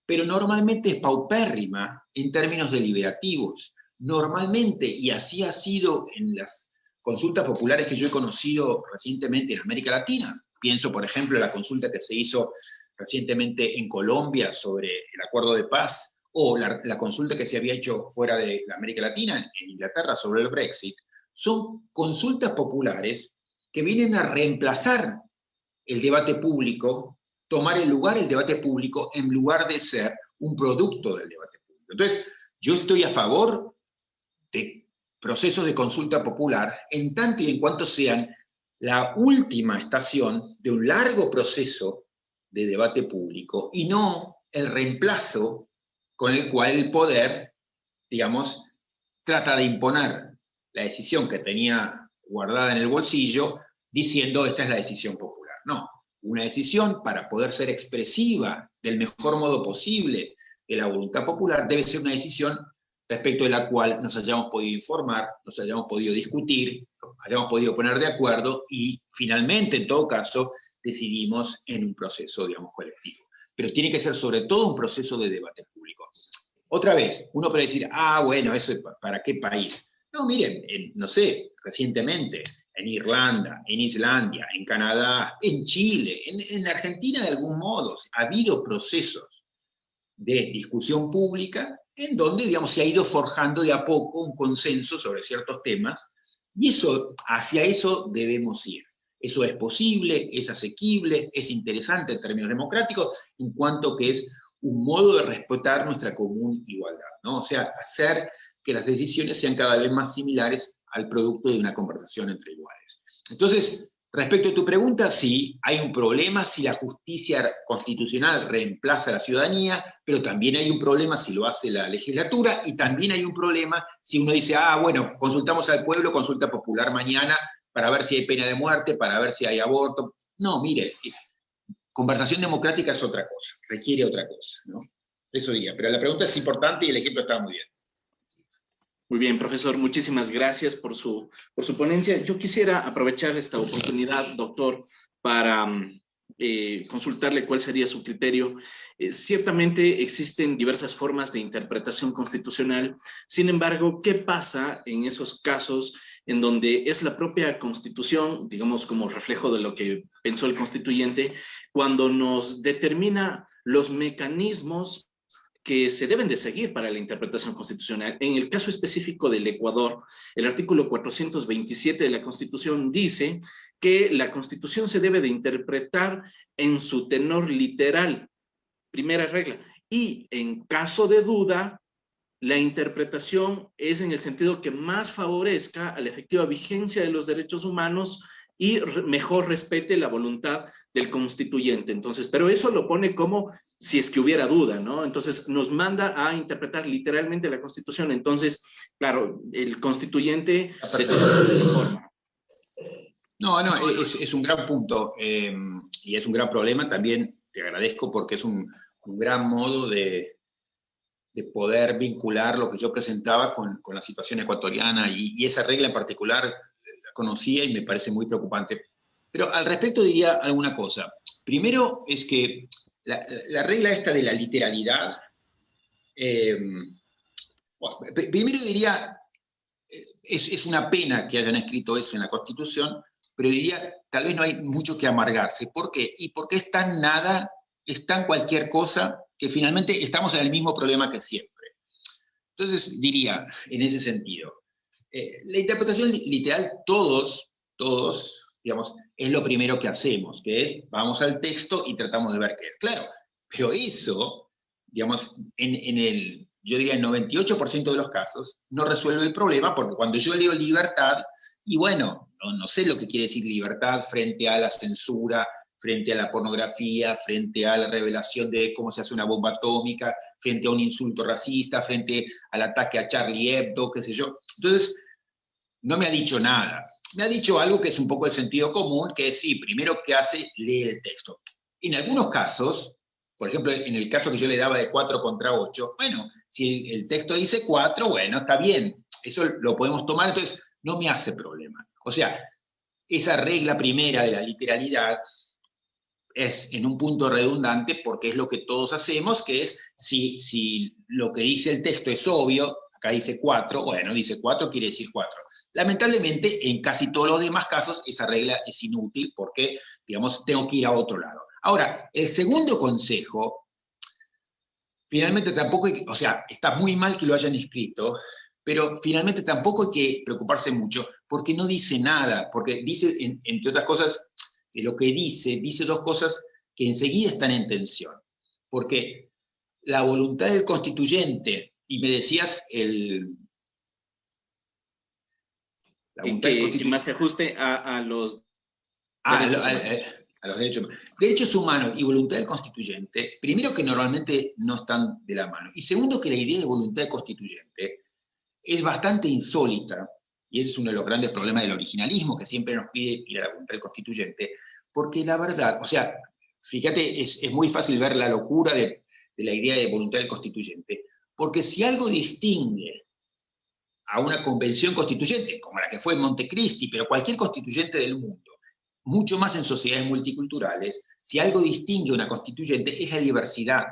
pero normalmente es paupérrima en términos deliberativos. Normalmente, y así ha sido en las consultas populares que yo he conocido recientemente en América Latina, pienso por ejemplo en la consulta que se hizo recientemente en Colombia sobre el acuerdo de paz, o la consulta que se había hecho fuera de la América Latina, en Inglaterra, sobre el Brexit, son consultas populares que vienen a reemplazar el debate público, tomar el lugar del debate público en lugar de ser un producto del debate público. Entonces, yo estoy a favor de procesos de consulta popular en tanto y en cuanto sean la última estación de un largo proceso de debate público y no el reemplazo con el cual el poder, digamos, trata de imponer la decisión que tenía guardada en el bolsillo diciendo esta es la decisión popular. No, una decisión para poder ser expresiva del mejor modo posible de la voluntad popular debe ser una decisión respecto de la cual nos hayamos podido informar, nos hayamos podido discutir, nos hayamos podido poner de acuerdo y finalmente, en todo caso, decidimos en un proceso, digamos, colectivo. Pero tiene que ser sobre todo un proceso de debate público. Otra vez, uno puede decir, bueno, ¿eso para qué país? No, miren, no sé, recientemente, en Irlanda, en Islandia, en Canadá, en Chile, en Argentina de algún modo, ha habido procesos de discusión pública en donde, digamos, se ha ido forjando de a poco un consenso sobre ciertos temas, y hacia eso debemos ir. Eso es posible, es asequible, es interesante en términos democráticos, en cuanto que es un modo de respetar nuestra común igualdad, ¿no? O sea, hacer que las decisiones sean cada vez más similares al producto de una conversación entre iguales. Entonces, respecto a tu pregunta, sí, hay un problema si la justicia constitucional reemplaza a la ciudadanía, pero también hay un problema si lo hace la legislatura, y también hay un problema si uno dice, bueno, consultamos al pueblo, consulta popular mañana, para ver si hay pena de muerte, para ver si hay aborto. No, mire, conversación democrática es otra cosa, requiere otra cosa, ¿no? Eso diría, pero la pregunta es importante y el ejemplo está muy bien. Muy bien, profesor, muchísimas gracias por su ponencia. Yo quisiera aprovechar esta oportunidad, doctor, para consultarle cuál sería su criterio. Ciertamente existen diversas formas de interpretación constitucional. Sin embargo, ¿qué pasa en esos casos en donde es la propia Constitución, digamos como reflejo de lo que pensó el constituyente, cuando nos determina los mecanismos que se deben de seguir para la interpretación constitucional? En el caso específico del Ecuador, el artículo 427 de la Constitución dice que la Constitución se debe de interpretar en su tenor literal, primera regla, y en caso de duda, la interpretación es en el sentido que más favorezca a la efectiva vigencia de los derechos humanos y mejor respete la voluntad del constituyente. Entonces, pero eso lo pone como si es que hubiera duda, ¿no? Entonces, nos manda a interpretar literalmente la Constitución. Entonces, claro, el constituyente de toda forma. No, es un gran punto y es un gran problema. También te agradezco porque es un gran modo de poder vincular lo que yo presentaba con la situación ecuatoriana, y esa regla en particular la conocía y me parece muy preocupante. Pero al respecto diría alguna cosa. Primero es que la regla esta de la literalidad, primero diría, es una pena que hayan escrito eso en la Constitución, pero diría, tal vez no hay mucho que amargarse. ¿Por qué? Y porque es tan nada, es tan cualquier cosa, que finalmente estamos en el mismo problema que siempre. Entonces diría, en ese sentido, la interpretación literal, todos, digamos, es lo primero que hacemos, que es, vamos al texto y tratamos de ver qué es. Claro, pero eso, digamos, yo diría el 98% de los casos, no resuelve el problema, porque cuando yo leo libertad, y bueno, no sé lo que quiere decir libertad frente a la censura, frente a la pornografía, frente a la revelación de cómo se hace una bomba atómica, frente a un insulto racista, frente al ataque a Charlie Hebdo, qué sé yo. Entonces, no me ha dicho nada. Me ha dicho algo que es un poco el sentido común, que es, sí, primero que hace, lee el texto. En algunos casos, por ejemplo, en el caso que yo le daba de 4 contra 8, bueno, si el texto dice 4, bueno, está bien, eso lo podemos tomar, entonces no me hace problema. O sea, esa regla primera de la literalidad es en un punto redundante porque es lo que todos hacemos, que es, si lo que dice el texto es obvio, acá dice 4, bueno, dice 4 quiere decir 4. Lamentablemente, en casi todos los demás casos, esa regla es inútil porque, digamos, tengo que ir a otro lado. Ahora, el segundo consejo, finalmente tampoco o sea, está muy mal que lo hayan escrito, pero finalmente tampoco hay que preocuparse mucho, porque no dice nada, porque dice, entre otras cosas, que lo que dice dos cosas que enseguida están en tensión. Porque la voluntad del constituyente, y me decías la voluntad del que más se ajuste a los derechos humanos. A los derechos humanos y voluntad del constituyente, primero que normalmente no están de la mano, y segundo que la idea de voluntad del constituyente es bastante insólita, y ese es uno de los grandes problemas del originalismo, que siempre nos pide ir a la voluntad del constituyente, porque la verdad, o sea, fíjate, es muy fácil ver la locura de la idea de voluntad del constituyente, porque si algo distingue a una convención constituyente, como la que fue en Montecristi, pero cualquier constituyente del mundo, mucho más en sociedades multiculturales, si algo distingue a una constituyente es la diversidad.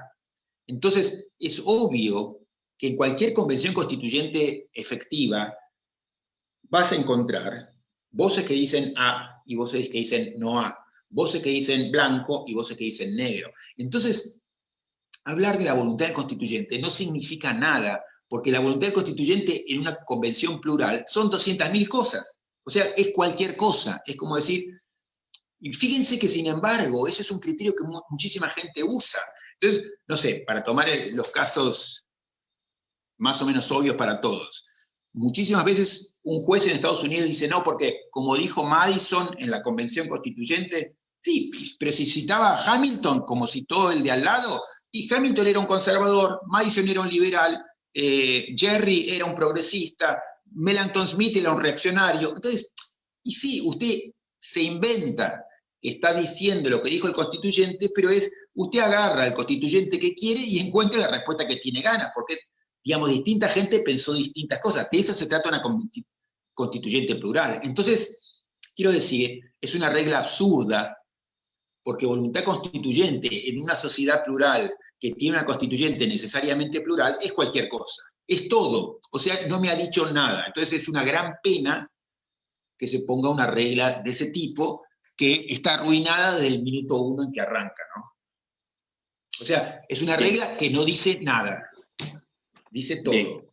Entonces, es obvio que en cualquier convención constituyente efectiva vas a encontrar voces que dicen A y voces que dicen no A, voces que dicen blanco y voces que dicen negro. Entonces, hablar de la voluntad del constituyente no significa nada, porque la voluntad del constituyente en una convención plural son 200.000 cosas. O sea, es cualquier cosa. Es como decir, y fíjense que sin embargo, ese es un criterio que muchísima gente usa. Entonces, no sé, para tomar los casos más o menos obvios para todos, muchísimas veces un juez en Estados Unidos dice no, porque como dijo Madison en la Convención Constituyente, sí, pero si citaba a Hamilton como citó el de al lado, y Hamilton era un conservador, Madison era un liberal, Jerry era un progresista, Melancton Smith era un reaccionario. Entonces, y sí, usted se inventa, está diciendo lo que dijo el constituyente, pero usted agarra al constituyente que quiere y encuentra la respuesta que tiene ganas, porque, digamos, distinta gente pensó distintas cosas. De eso se trata una constituyente plural. Entonces, quiero decir, es una regla absurda, porque voluntad constituyente en una sociedad plural que tiene una constituyente necesariamente plural es cualquier cosa. Es todo. O sea, no me ha dicho nada. Entonces es una gran pena que se ponga una regla de ese tipo que está arruinada desde el minuto 1 en que arranca, ¿no? O sea, es una regla que no dice nada, dice todo. Bien.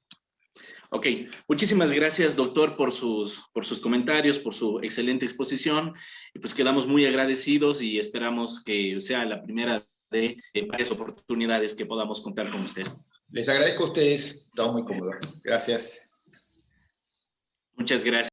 Ok, muchísimas gracias, doctor, por sus comentarios, por su excelente exposición. Y pues quedamos muy agradecidos y esperamos que sea la primera de varias oportunidades que podamos contar con usted. Les agradezco a ustedes, estamos muy cómodos. Gracias. Muchas gracias.